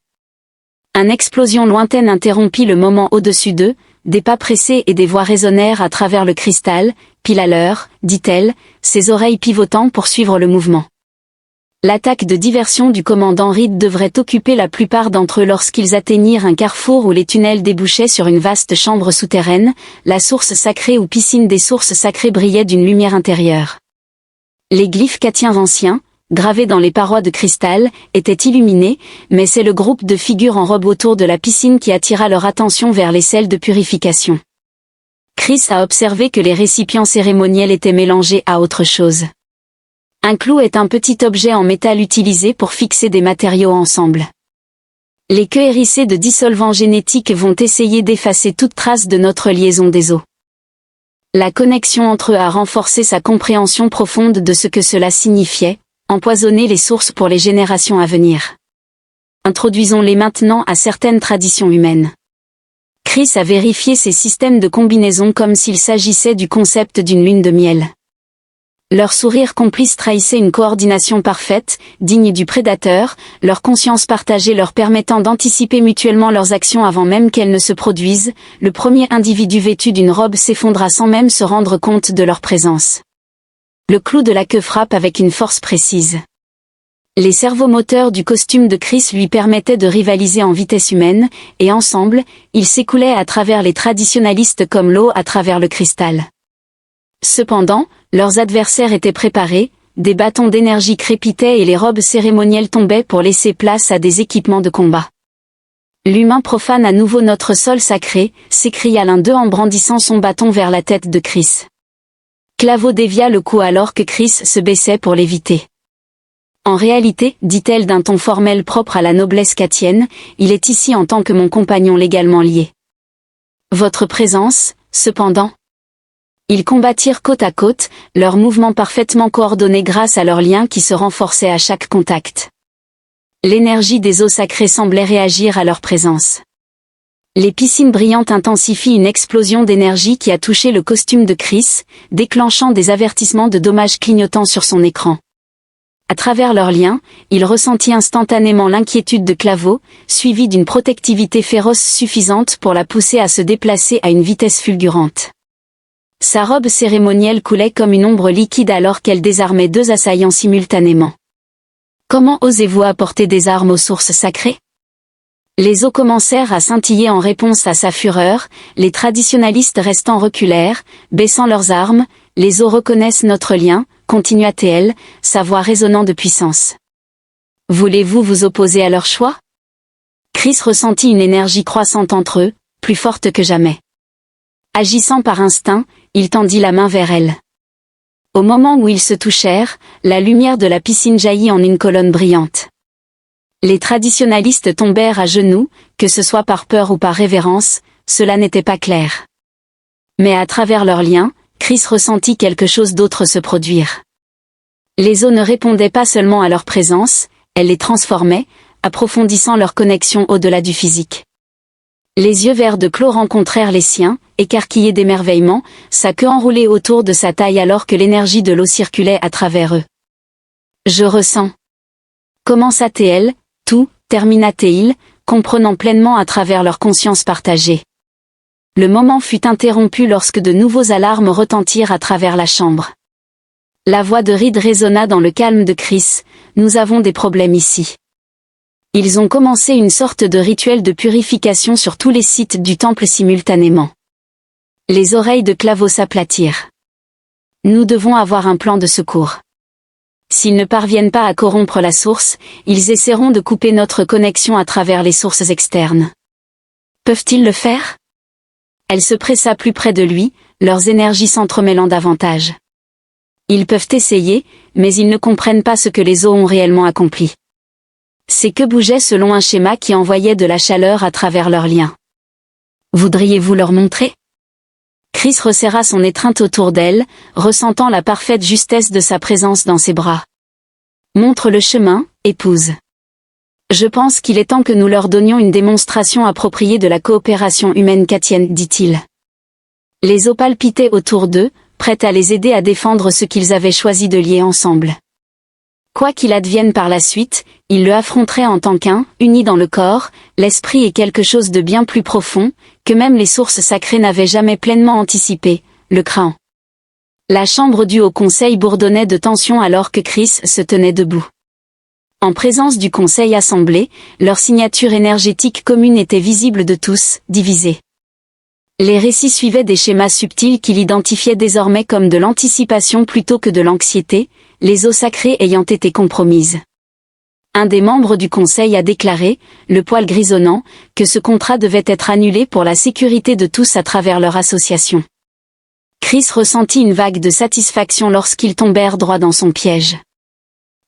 Une explosion lointaine interrompit le moment au-dessus d'eux, des pas pressés et des voix résonnèrent à travers le cristal, pile à l'heure, dit-elle, ses oreilles pivotant pour suivre le mouvement. L'attaque de diversion du commandant Reed devrait occuper la plupart d'entre eux lorsqu'ils atteignirent un carrefour où les tunnels débouchaient sur une vaste chambre souterraine, la source sacrée ou piscine des sources sacrées brillait d'une lumière intérieure. Les glyphes chatiens anciens, gravés dans les parois de cristal, étaient illuminés, mais c'est le groupe de figures en robe autour de la piscine qui attira leur attention vers les sels de purification. Chris a observé que les récipients cérémoniels étaient mélangés à autre chose. Un clou est un petit objet en métal utilisé pour fixer des matériaux ensemble. Les queues hérissées de dissolvants génétiques vont essayer d'effacer toute trace de notre liaison des os. La connexion entre eux a renforcé sa compréhension profonde de ce que cela signifiait, empoisonner les sources pour les générations à venir. Introduisons-les maintenant à certaines traditions humaines. Chris a vérifié ces systèmes de combinaison comme s'il s'agissait du concept d'une lune de miel. Leur sourire complice trahissait une coordination parfaite, digne du prédateur, leur conscience partagée leur permettant d'anticiper mutuellement leurs actions avant même qu'elles ne se produisent, le premier individu vêtu d'une robe s'effondra sans même se rendre compte de leur présence. Le clou de la queue frappe avec une force précise. Les servomoteurs du costume de Chris lui permettaient de rivaliser en vitesse humaine, et ensemble, ils s'écoulaient à travers les traditionalistes comme l'eau à travers le cristal. Cependant, leurs adversaires étaient préparés, des bâtons d'énergie crépitaient et les robes cérémonielles tombaient pour laisser place à des équipements de combat. L'humain profane à nouveau notre sol sacré, s'écria l'un d'eux en brandissant son bâton vers la tête de Chris. Claveau dévia le cou alors que Chris se baissait pour l'éviter. En réalité, dit-elle d'un ton formel propre à la noblesse chatienne, il est ici en tant que mon compagnon légalement lié. Votre présence, cependant. Ils combattirent côte à côte, leurs mouvements parfaitement coordonnés grâce à leurs liens qui se renforçaient à chaque contact. L'énergie des eaux sacrées semblait réagir à leur présence. Les piscines brillantes intensifient une explosion d'énergie qui a touché le costume de Chris, déclenchant des avertissements de dommages clignotants sur son écran. À travers leurs liens, il ressentit instantanément l'inquiétude de Claveau, suivie d'une protectivité féroce suffisante pour la pousser à se déplacer à une vitesse fulgurante. Sa robe cérémonielle coulait comme une ombre liquide alors qu'elle désarmait deux assaillants simultanément. Comment osez-vous apporter des armes aux sources sacrées ? Les os commencèrent à scintiller en réponse à sa fureur, les traditionalistes restant reculèrent, baissant leurs armes, les os reconnaissent notre lien, continua-t-elle, sa voix résonnant de puissance. Voulez-vous vous opposer à leur choix ? Chris ressentit une énergie croissante entre eux, plus forte que jamais. Agissant par instinct, il tendit la main vers elle. Au moment où ils se touchèrent, la lumière de la piscine jaillit en une colonne brillante. Les traditionalistes tombèrent à genoux, que ce soit par peur ou par révérence, cela n'était pas clair. Mais à travers leurs liens, Chris ressentit quelque chose d'autre se produire. Les eaux ne répondaient pas seulement à leur présence, elles les transformaient, approfondissant leur connexion au-delà du physique. Les yeux verts de Claude rencontrèrent les siens, écarquillés d'émerveillement, sa queue enroulée autour de sa taille alors que l'énergie de l'eau circulait à travers eux. Je ressens. Commença-t-elle, tout, termina-t-il, comprenant pleinement à travers leur conscience partagée. Le moment fut interrompu lorsque de nouveaux alarmes retentirent à travers la chambre. La voix de Reed résonna dans le calme de Chris, nous avons des problèmes ici. Ils ont commencé une sorte de rituel de purification sur tous les sites du temple simultanément. Les oreilles de Claveau s'aplatirent. Nous devons avoir un plan de secours. S'ils ne parviennent pas à corrompre la source, ils essaieront de couper notre connexion à travers les sources externes. Peuvent-ils le faire ? Elle se pressa plus près de lui, leurs énergies s'entremêlant davantage. Ils peuvent essayer, mais ils ne comprennent pas ce que les eaux ont réellement accompli. Ses queues bougeaient selon un schéma qui envoyait de la chaleur à travers leurs liens. Voudriez-vous leur montrer ? Chris resserra son étreinte autour d'elle, ressentant la parfaite justesse de sa présence dans ses bras. Montre le chemin, épouse. Je pense qu'il est temps que nous leur donnions une démonstration appropriée de la coopération humaine chatienne, dit-il. Les eaux palpitaient autour d'eux, prêtes à les aider à défendre ce qu'ils avaient choisi de lier ensemble. Quoi qu'il advienne par la suite, il le affronterait en tant qu'un, uni dans le corps, l'esprit et quelque chose de bien plus profond, que même les sources sacrées n'avaient jamais pleinement anticipé, le Kraan. La chambre du Haut Conseil bourdonnait de tension alors que Chris se tenait debout. En présence du Conseil assemblé, leur signature énergétique commune était visible de tous, divisée. Les récits suivaient des schémas subtils qu'il identifiait désormais comme de l'anticipation plutôt que de l'anxiété, les eaux sacrées ayant été compromises. Un des membres du Conseil a déclaré, le poil grisonnant, que ce contrat devait être annulé pour la sécurité de tous à travers leur association. Chris ressentit une vague de satisfaction lorsqu'ils tombèrent droit dans son piège.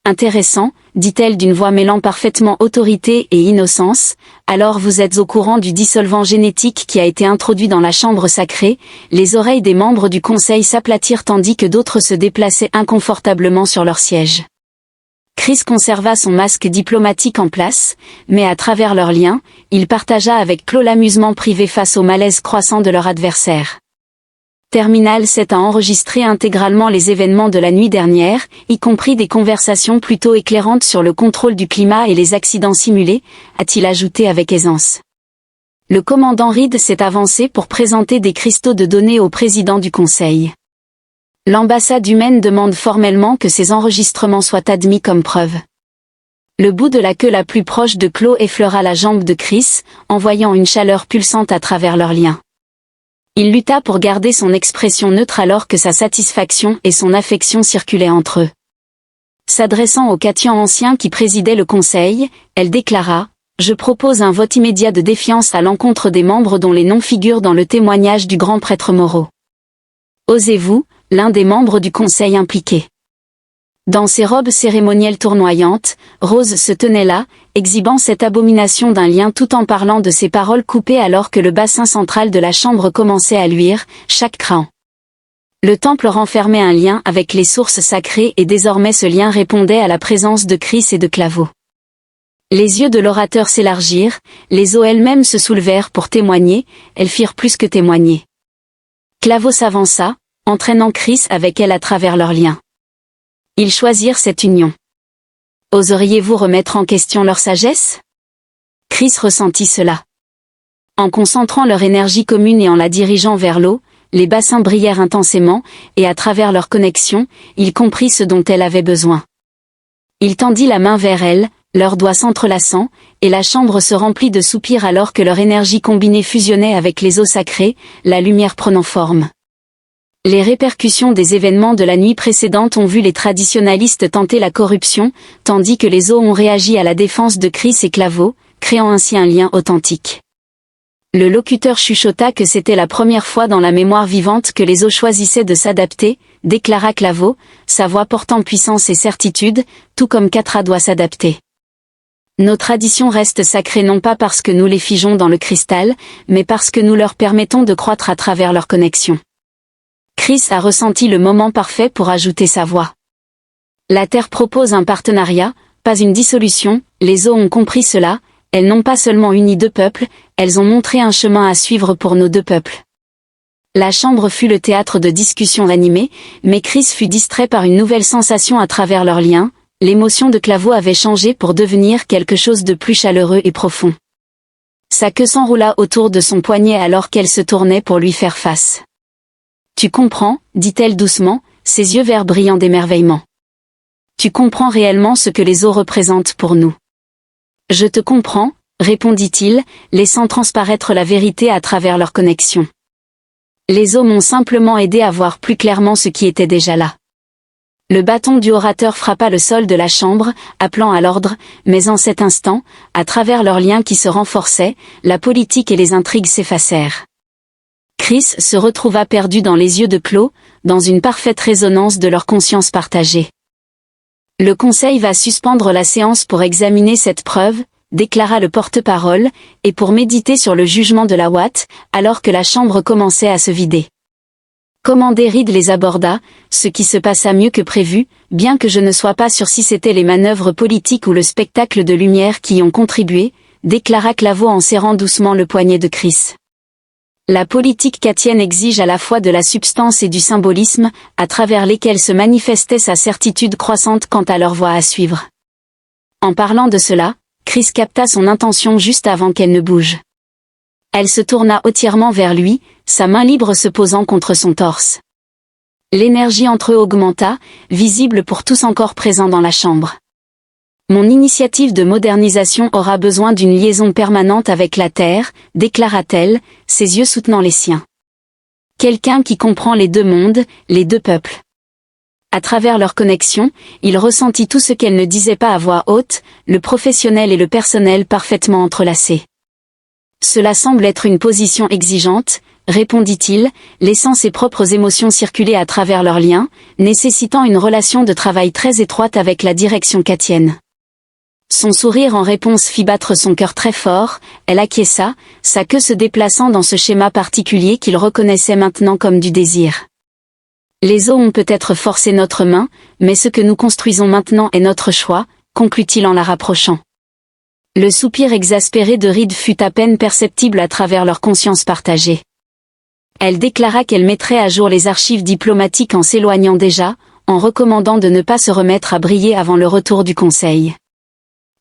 Intéressant, dit-elle d'une voix mêlant parfaitement autorité et innocence, alors vous êtes au courant du dissolvant génétique qui a été introduit dans la chambre sacrée. Les oreilles des membres du conseil s'aplatirent tandis que d'autres se déplaçaient inconfortablement sur leur siège. Chris conserva son masque diplomatique en place, mais à travers leurs liens, il partagea avec Chloé l'amusement privé face au malaise croissant de leur adversaire. Terminal 7 a enregistré intégralement les événements de la nuit dernière, y compris des conversations plutôt éclairantes sur le contrôle du climat et les accidents simulés, a-t-il ajouté avec aisance. Le commandant Reed s'est avancé pour présenter des cristaux de données au président du Conseil. L'ambassade humaine demande formellement que ces enregistrements soient admis comme preuve. Le bout de la queue la plus proche de Chloé effleura la jambe de Chris, envoyant une chaleur pulsante à travers leurs liens. Il lutta pour garder son expression neutre alors que sa satisfaction et son affection circulaient entre eux. S'adressant au Katian ancien qui présidait le conseil, elle déclara « Je propose un vote immédiat de défiance à l'encontre des membres dont les noms figurent dans le témoignage du grand prêtre Moreau. Osez-vous, l'un des membres du conseil impliqué. » Dans ses robes cérémonielles tournoyantes, Rose se tenait là, exhibant cette abomination d'un lien tout en parlant de ses paroles coupées alors que le bassin central de la chambre commençait à luire, chaque cran. Le temple renfermait un lien avec les sources sacrées et désormais ce lien répondait à la présence de Chris et de Claveau. Les yeux de l'orateur s'élargirent, les eaux elles-mêmes se soulevèrent pour témoigner, elles firent plus que témoigner. Claveau s'avança, entraînant Chris avec elle à travers leur lien. Ils choisirent cette union. Oseriez-vous remettre en question leur sagesse? Chris ressentit cela. En concentrant leur énergie commune et en la dirigeant vers l'eau, les bassins brillèrent intensément, et à travers leur connexion, il comprit ce dont elle avait besoin. Il tendit la main vers elle, leurs doigts s'entrelaçant, et la chambre se remplit de soupirs alors que leur énergie combinée fusionnait avec les eaux sacrées, la lumière prenant forme. Les répercussions des événements de la nuit précédente ont vu les traditionalistes tenter la corruption, tandis que les eaux ont réagi à la défense de Chris et Claveau, créant ainsi un lien authentique. Le locuteur chuchota que c'était la première fois dans la mémoire vivante que les eaux choisissaient de s'adapter, déclara Claveau, sa voix portant puissance et certitude, tout comme Catra doit s'adapter. Nos traditions restent sacrées non pas parce que nous les figeons dans le cristal, mais parce que nous leur permettons de croître à travers leur connexion. Chris a ressenti le moment parfait pour ajouter sa voix. La Terre propose un partenariat, pas une dissolution, les eaux ont compris cela, elles n'ont pas seulement uni deux peuples, elles ont montré un chemin à suivre pour nos deux peuples. La chambre fut le théâtre de discussions animées, mais Chris fut distrait par une nouvelle sensation à travers leurs liens, l'émotion de Claveau avait changé pour devenir quelque chose de plus chaleureux et profond. Sa queue s'enroula autour de son poignet alors qu'elle se tournait pour lui faire face. Tu comprends, dit-elle doucement, ses yeux verts brillant d'émerveillement. Tu comprends réellement ce que les eaux représentent pour nous. Je te comprends, répondit-il, laissant transparaître la vérité à travers leur connexion. Les eaux m'ont simplement aidé à voir plus clairement ce qui était déjà là. Le bâton du orateur frappa le sol de la chambre, appelant à l'ordre, mais en cet instant, à travers leurs liens qui se renforçaient, la politique et les intrigues s'effacèrent. Chris se retrouva perdu dans les yeux de Chloé, dans une parfaite résonance de leur conscience partagée. Le conseil va suspendre la séance pour examiner cette preuve, déclara le porte-parole, et pour méditer sur le jugement de la Watt, alors que la chambre commençait à se vider. Commandé Reed les aborda, ce qui se passa mieux que prévu, bien que je ne sois pas sûr si c'était les manœuvres politiques ou le spectacle de lumière qui y ont contribué, déclara Claveau en serrant doucement le poignet de Chris. La politique chatienne exige à la fois de la substance et du symbolisme, à travers lesquels se manifestait sa certitude croissante quant à leur voie à suivre. En parlant de cela, Chris capta son intention juste avant qu'elle ne bouge. Elle se tourna hautement vers lui, sa main libre se posant contre son torse. L'énergie entre eux augmenta, visible pour tous encore présents dans la chambre. Mon initiative de modernisation aura besoin d'une liaison permanente avec la Terre, déclara-t-elle, ses yeux soutenant les siens. Quelqu'un qui comprend les deux mondes, les deux peuples. À travers leur connexion, il ressentit tout ce qu'elle ne disait pas à voix haute, le professionnel et le personnel parfaitement entrelacés. Cela semble être une position exigeante, répondit-il, laissant ses propres émotions circuler à travers leurs liens, nécessitant une relation de travail très étroite avec la direction chatienne. Son sourire en réponse fit battre son cœur très fort, elle acquiesça, sa queue se déplaçant dans ce schéma particulier qu'il reconnaissait maintenant comme du désir. Les eaux ont peut-être forcé notre main, mais ce que nous construisons maintenant est notre choix, conclut-il en la rapprochant. Le soupir exaspéré de Reed fut à peine perceptible à travers leur conscience partagée. Elle déclara qu'elle mettrait à jour les archives diplomatiques en s'éloignant déjà, en recommandant de ne pas se remettre à briller avant le retour du Conseil.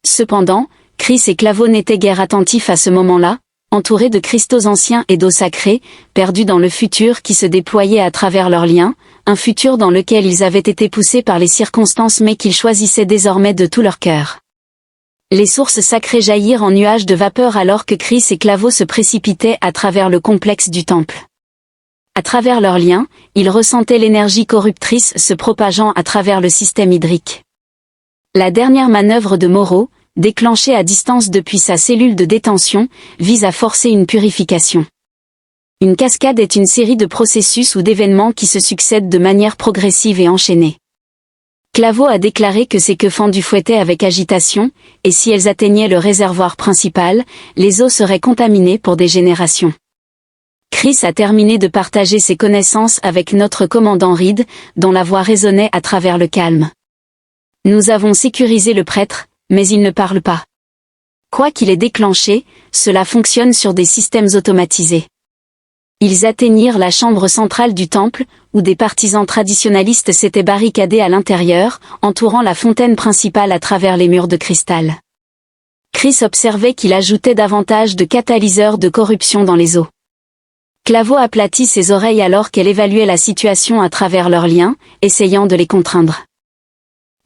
Cependant, Chris et Claveau n'étaient guère attentifs à ce moment-là, entourés de cristaux anciens et d'eau sacrée, perdus dans le futur qui se déployait à travers leurs liens, un futur dans lequel ils avaient été poussés par les circonstances mais qu'ils choisissaient désormais de tout leur cœur. Les sources sacrées jaillirent en nuages de vapeur alors que Chris et Claveau se précipitaient à travers le complexe du temple. À travers leurs liens, ils ressentaient l'énergie corruptrice se propageant à travers le système hydrique. La dernière manœuvre de Moreau, déclenchée à distance depuis sa cellule de détention, vise à forcer une purification. Une cascade est une série de processus ou d'événements qui se succèdent de manière progressive et enchaînée. Claveau a déclaré que ces queues fendues fouettaient avec agitation, et si elles atteignaient le réservoir principal, les eaux seraient contaminées pour des générations. Chris a terminé de partager ses connaissances avec notre commandant Reed, dont la voix résonnait à travers le calme. Nous avons sécurisé le prêtre, mais il ne parle pas. Quoi qu'il ait déclenché, cela fonctionne sur des systèmes automatisés. Ils atteignirent la chambre centrale du temple, où des partisans traditionalistes s'étaient barricadés à l'intérieur, entourant la fontaine principale à travers les murs de cristal. Chris observait qu'il ajoutait davantage de catalyseurs de corruption dans les eaux. Claveau aplatit ses oreilles alors qu'elle évaluait la situation à travers leurs liens, essayant de les contraindre.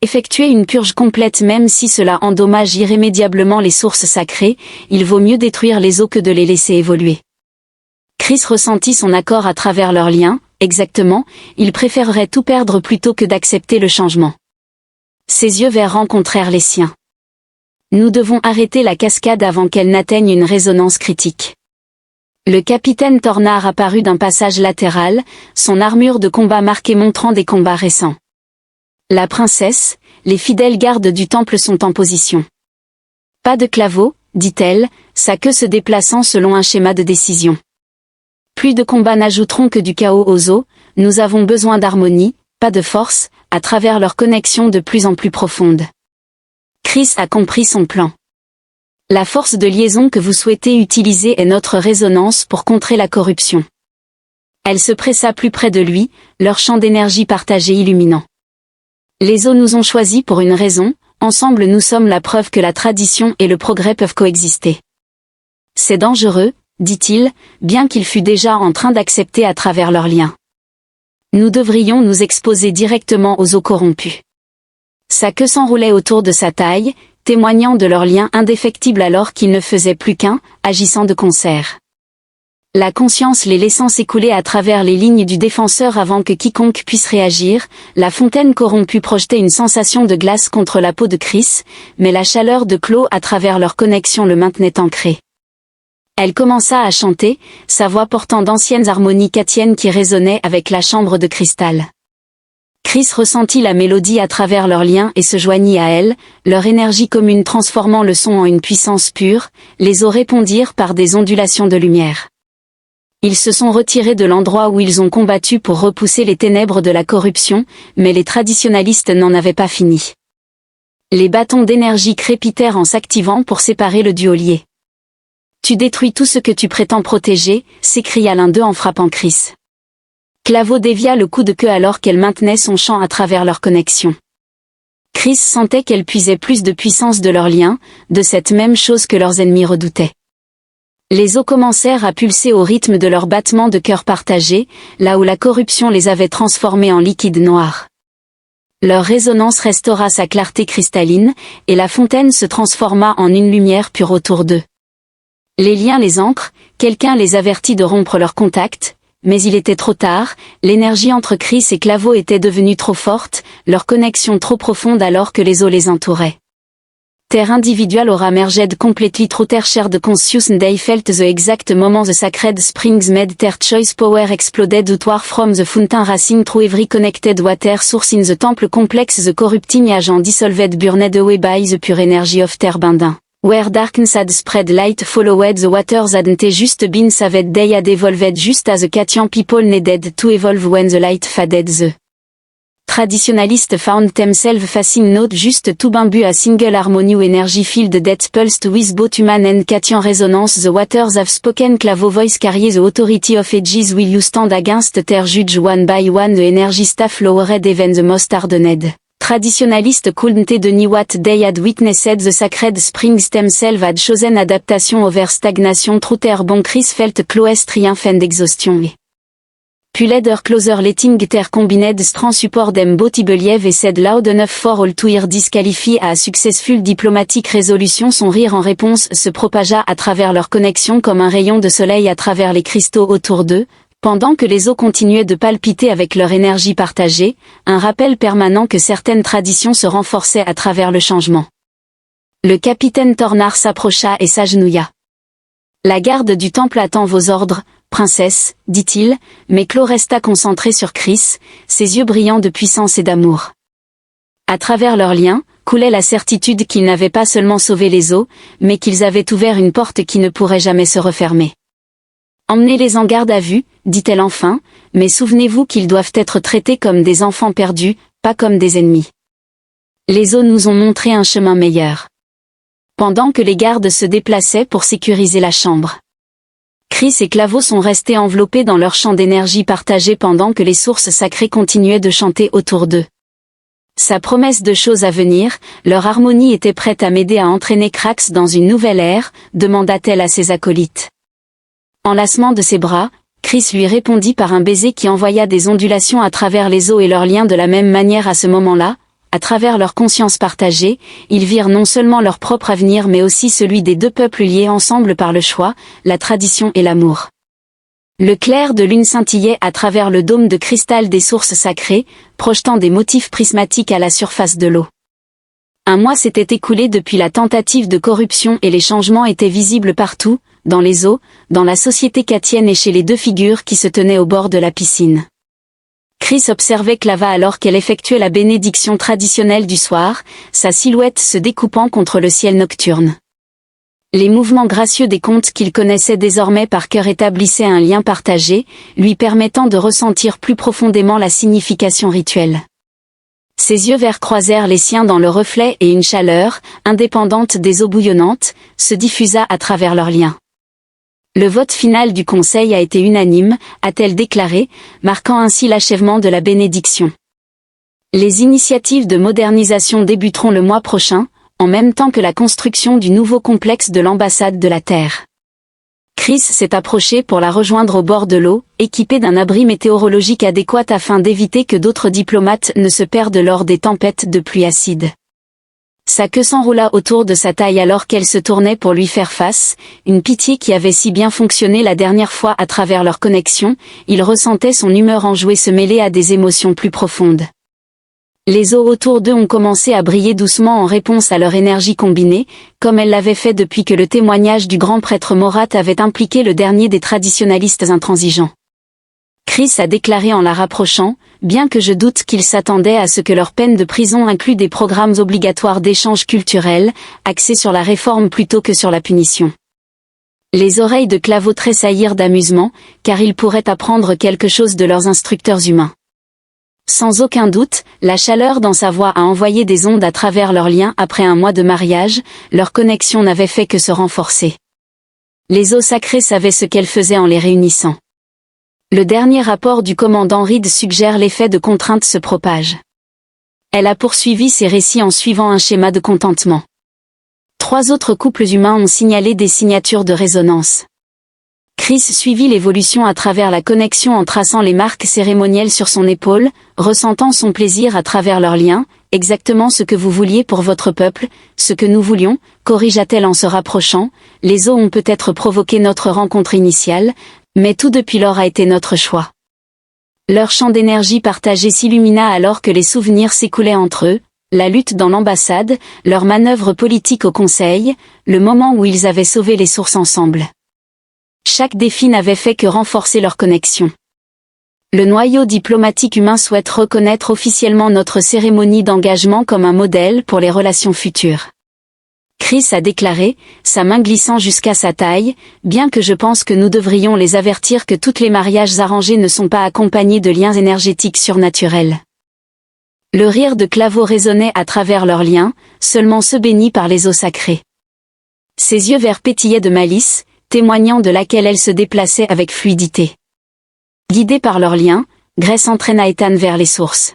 Effectuer une purge complète même si cela endommage irrémédiablement les sources sacrées, il vaut mieux détruire les eaux que de les laisser évoluer. Chris ressentit son accord à travers leurs liens, exactement, il préférerait tout perdre plutôt que d'accepter le changement. Ses yeux verts rencontrèrent les siens. Nous devons arrêter la cascade avant qu'elle n'atteigne une résonance critique. Le capitaine Tornard apparut d'un passage latéral, son armure de combat marquée montrant des combats récents. La princesse, les fidèles gardes du temple sont en position. Pas de Claveau, dit-elle, sa queue se déplaçant selon un schéma de décision. Plus de combats n'ajouteront que du chaos aux eaux, nous avons besoin d'harmonie, pas de force, à travers leur connexion de plus en plus profonde. Chris a compris son plan. La force de liaison que vous souhaitez utiliser est notre résonance pour contrer la corruption. Elle se pressa plus près de lui, leur champ d'énergie partagé illuminant. Les eaux nous ont choisis pour une raison, ensemble nous sommes la preuve que la tradition et le progrès peuvent coexister. C'est dangereux, dit-il, bien qu'il fût déjà en train d'accepter à travers leurs liens. Nous devrions nous exposer directement aux eaux corrompues. Sa queue s'enroulait autour de sa taille, témoignant de leur lien indéfectible alors qu'ils ne faisaient plus qu'un, agissant de concert. La conscience les laissant s'écouler à travers les lignes du défenseur avant que quiconque puisse réagir, la fontaine corrompue projetait une sensation de glace contre la peau de Chris, mais la chaleur de Claude à travers leur connexion le maintenait ancré. Elle commença à chanter, sa voix portant d'anciennes harmonies chatiennes qui résonnaient avec la chambre de cristal. Chris ressentit la mélodie à travers leurs liens et se joignit à elle, leur énergie commune transformant le son en une puissance pure, les eaux répondirent par des ondulations de lumière. Ils se sont retirés de l'endroit où ils ont combattu pour repousser les ténèbres de la corruption, mais les traditionalistes n'en avaient pas fini. Les bâtons d'énergie crépitèrent en s'activant pour séparer le duolier. Tu détruis tout ce que tu prétends protéger, s'écria l'un d'eux en frappant Chris. Claveau dévia le coup de queue alors qu'elle maintenait son chant à travers leur connexion. Chris sentait qu'elle puisait plus de puissance de leur lien, de cette même chose que leurs ennemis redoutaient. Les os commencèrent à pulser au rythme de leurs battements de cœur partagés, là où la corruption les avait transformés en liquide noir. Leur résonance restaura sa clarté cristalline, et la fontaine se transforma en une lumière pure autour d'eux. Les liens les ancrent, quelqu'un les avertit de rompre leur contact, mais il était trop tard, l'énergie entre Chris et Claveau était devenue trop forte, leur connexion trop profonde alors que les eaux les entouraient. Their individual aura merged completely through their shared conscious and they felt the exact moment the sacred springs made their choice power exploded outward from the fountain racing through every connected water source in the temple complex the corrupting agent dissolved burned away by the pure energy of their binding. Where darkness had spread light followed the waters hadn't just been saved they had evolved just as the Katian people needed to evolve when the light faded the traditionalists found themselves facing not just to bamboo a single harmony energy field that pulsed with both human and Katian resonance the waters have spoken Claveau voice carry the authority of ages will you stand against their judge one by one the energy staff lowered even the most hardened. Traditionalist couldn't deny what they had witnessed the sacred springs themselves had chosen adaptation over stagnation through their bon Chris felt close triumph and exhaustion. Pulled her closer letting their combined strength support them both believe et said loud enough for all to hear disqualify à successful diplomatique résolution son rire en réponse se propagea à travers leur connexion comme un rayon de soleil à travers les cristaux autour d'eux, pendant que les eaux continuaient de palpiter avec leur énergie partagée, un rappel permanent que certaines traditions se renforçaient à travers le changement. Le capitaine Tornar s'approcha et s'agenouilla. La garde du temple attend vos ordres, princesse, dit-il, mais Clo resta concentré sur Chris, ses yeux brillants de puissance et d'amour. À travers leurs liens, coulait la certitude qu'ils n'avaient pas seulement sauvé les eaux, mais qu'ils avaient ouvert une porte qui ne pourrait jamais se refermer. Emmenez-les en garde à vue, dit-elle enfin, mais souvenez-vous qu'ils doivent être traités comme des enfants perdus, pas comme des ennemis. Les eaux nous ont montré un chemin meilleur. Pendant que les gardes se déplaçaient pour sécuriser la chambre. Chris et Claveau sont restés enveloppés dans leur champ d'énergie partagé pendant que les sources sacrées continuaient de chanter autour d'eux. Sa promesse de choses à venir, leur harmonie était prête à m'aider à entraîner Krax dans une nouvelle ère, demanda-t-elle à ses acolytes. Enlacement de ses bras, Chris lui répondit par un baiser qui envoya des ondulations à travers les eaux et leurs liens de la même manière à ce moment-là. À travers leur conscience partagée, ils virent non seulement leur propre avenir mais aussi celui des deux peuples liés ensemble par le choix, la tradition et l'amour. Le clair de lune scintillait à travers le dôme de cristal des sources sacrées, projetant des motifs prismatiques à la surface de l'eau. Un mois s'était écoulé depuis la tentative de corruption et les changements étaient visibles partout, dans les eaux, dans la société katienne et chez les deux figures qui se tenaient au bord de la piscine. Chris observait Clava alors qu'elle effectuait la bénédiction traditionnelle du soir, sa silhouette se découpant contre le ciel nocturne. Les mouvements gracieux des contes qu'il connaissait désormais par cœur établissaient un lien partagé, lui permettant de ressentir plus profondément la signification rituelle. Ses yeux verts croisèrent les siens dans le reflet et une chaleur, indépendante des eaux bouillonnantes, se diffusa à travers leurs liens. Le vote final du Conseil a été unanime, a-t-elle déclaré, marquant ainsi l'achèvement de la bénédiction. Les initiatives de modernisation débuteront le mois prochain, en même temps que la construction du nouveau complexe de l'ambassade de la Terre. Chris s'est approché pour la rejoindre au bord de l'eau, équipé d'un abri météorologique adéquat afin d'éviter que d'autres diplomates ne se perdent lors des tempêtes de pluie acide. Sa queue s'enroula autour de sa taille alors qu'elle se tournait pour lui faire face, une pitié qui avait si bien fonctionné la dernière fois à travers leur connexion, il ressentait son humeur enjouée se mêler à des émotions plus profondes. Les eaux autour d'eux ont commencé à briller doucement en réponse à leur énergie combinée, comme elle l'avait fait depuis que le témoignage du grand prêtre Morat avait impliqué le dernier des traditionalistes intransigeants. Chris a déclaré en la rapprochant, bien que je doute qu'ils s'attendaient à ce que leur peine de prison inclue des programmes obligatoires d'échange culturel, axés sur la réforme plutôt que sur la punition. Les oreilles de Claveau tressaillirent d'amusement, car ils pourraient apprendre quelque chose de leurs instructeurs humains. Sans aucun doute, la chaleur dans sa voix a envoyé des ondes à travers leurs liens après un mois de mariage, leur connexion n'avait fait que se renforcer. Les eaux sacrées savaient ce qu'elles faisaient en les réunissant. Le dernier rapport du commandant Reed suggère l'effet de contrainte se propage. Elle a poursuivi ses récits en suivant un schéma de contentement. 3 autres couples humains ont signalé des signatures de résonance. Chris suivit l'évolution à travers la connexion en traçant les marques cérémonielles sur son épaule, ressentant son plaisir à travers leurs liens, exactement ce que vous vouliez pour votre peuple, ce que nous voulions, corrigea-t-elle en se rapprochant, les eaux ont peut-être provoqué notre rencontre initiale, mais tout depuis lors a été notre choix. Leur champ d'énergie partagé s'illumina alors que les souvenirs s'écoulaient entre eux, la lutte dans l'ambassade, leur manœuvre politique au conseil, le moment où ils avaient sauvé les sources ensemble. Chaque défi n'avait fait que renforcer leur connexion. Le noyau diplomatique humain souhaite reconnaître officiellement notre cérémonie d'engagement comme un modèle pour les relations futures. Chris a déclaré, sa main glissant jusqu'à sa taille, bien que je pense que nous devrions les avertir que tous les mariages arrangés ne sont pas accompagnés de liens énergétiques surnaturels. Le rire de Claveau résonnait à travers leurs liens, seulement ceux bénis par les eaux sacrées. Ses yeux verts pétillaient de malice, témoignant de laquelle elle se déplaçait avec fluidité. Guidé par leurs liens, Grace entraîna Ethan vers les sources.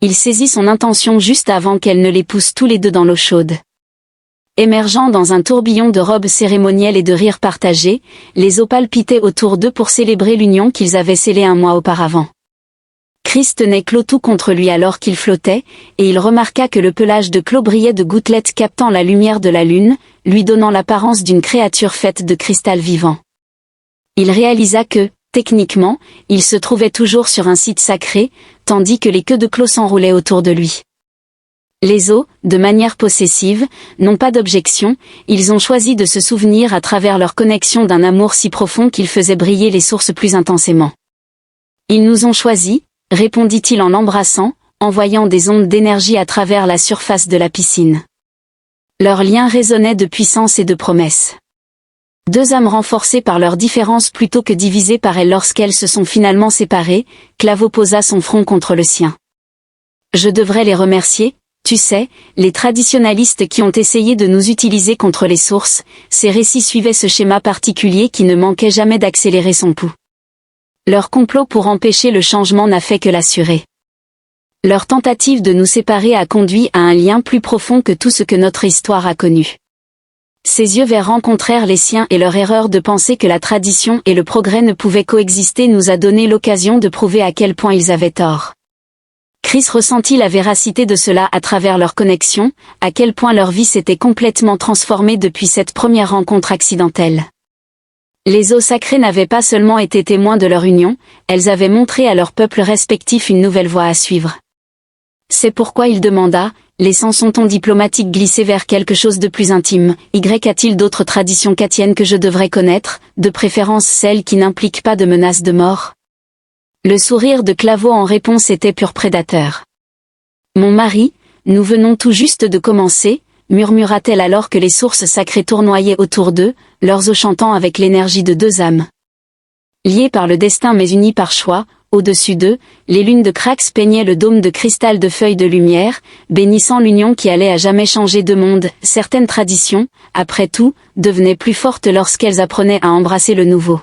Il saisit son intention juste avant qu'elle ne les pousse tous les deux dans l'eau chaude. Émergeant dans un tourbillon de robes cérémonielles et de rires partagés, les eaux palpitaient autour d'eux pour célébrer l'union qu'ils avaient scellée un mois auparavant. Chris tenait Claude tout contre lui alors qu'il flottait, et il remarqua que le pelage de Claude brillait de gouttelettes captant la lumière de la lune, lui donnant l'apparence d'une créature faite de cristal vivant. Il réalisa que, techniquement, il se trouvait toujours sur un site sacré, tandis que les queues de Claude s'enroulaient autour de lui. Les eaux, de manière possessive, n'ont pas d'objection, ils ont choisi de se souvenir à travers leur connexion d'un amour si profond qu'il faisait briller les sources plus intensément. Ils nous ont choisis, répondit-il en l'embrassant, envoyant des ondes d'énergie à travers la surface de la piscine. Leur lien résonnait de puissance et de promesse. 2 âmes renforcées par leurs différences plutôt que divisées par elles lorsqu'elles se sont finalement séparées, Claveau posa son front contre le sien. Je devrais les remercier. Tu sais, les traditionalistes qui ont essayé de nous utiliser contre les sources, ces récits suivaient ce schéma particulier qui ne manquait jamais d'accélérer son pouls. Leur complot pour empêcher le changement n'a fait que l'assurer. Leur tentative de nous séparer a conduit à un lien plus profond que tout ce que notre histoire a connu. Ses yeux verts rencontrèrent les siens et leur erreur de penser que la tradition et le progrès ne pouvaient coexister nous a donné l'occasion de prouver à quel point ils avaient tort. Chris ressentit la véracité de cela à travers leur connexion, à quel point leur vie s'était complètement transformée depuis cette première rencontre accidentelle. Les eaux sacrées n'avaient pas seulement été témoins de leur union, elles avaient montré à leurs peuples respectifs une nouvelle voie à suivre. C'est pourquoi il demanda, laissant son ton diplomatique glisser vers quelque chose de plus intime, a-t-il d'autres traditions chrétiennes que je devrais connaître, de préférence celles qui n'impliquent pas de menace de mort? Le sourire de Claveau en réponse était pur prédateur. Mon mari, nous venons tout juste de commencer, murmura-t-elle alors que les sources sacrées tournoyaient autour d'eux, leurs eaux chantant avec l'énergie de 2 âmes. Liés par le destin mais unis par choix, au-dessus d'eux, les lunes de Crax peignaient le dôme de cristal de feuilles de lumière, bénissant l'union qui allait à jamais changer de monde. Certaines traditions, après tout, devenaient plus fortes lorsqu'elles apprenaient à embrasser le nouveau.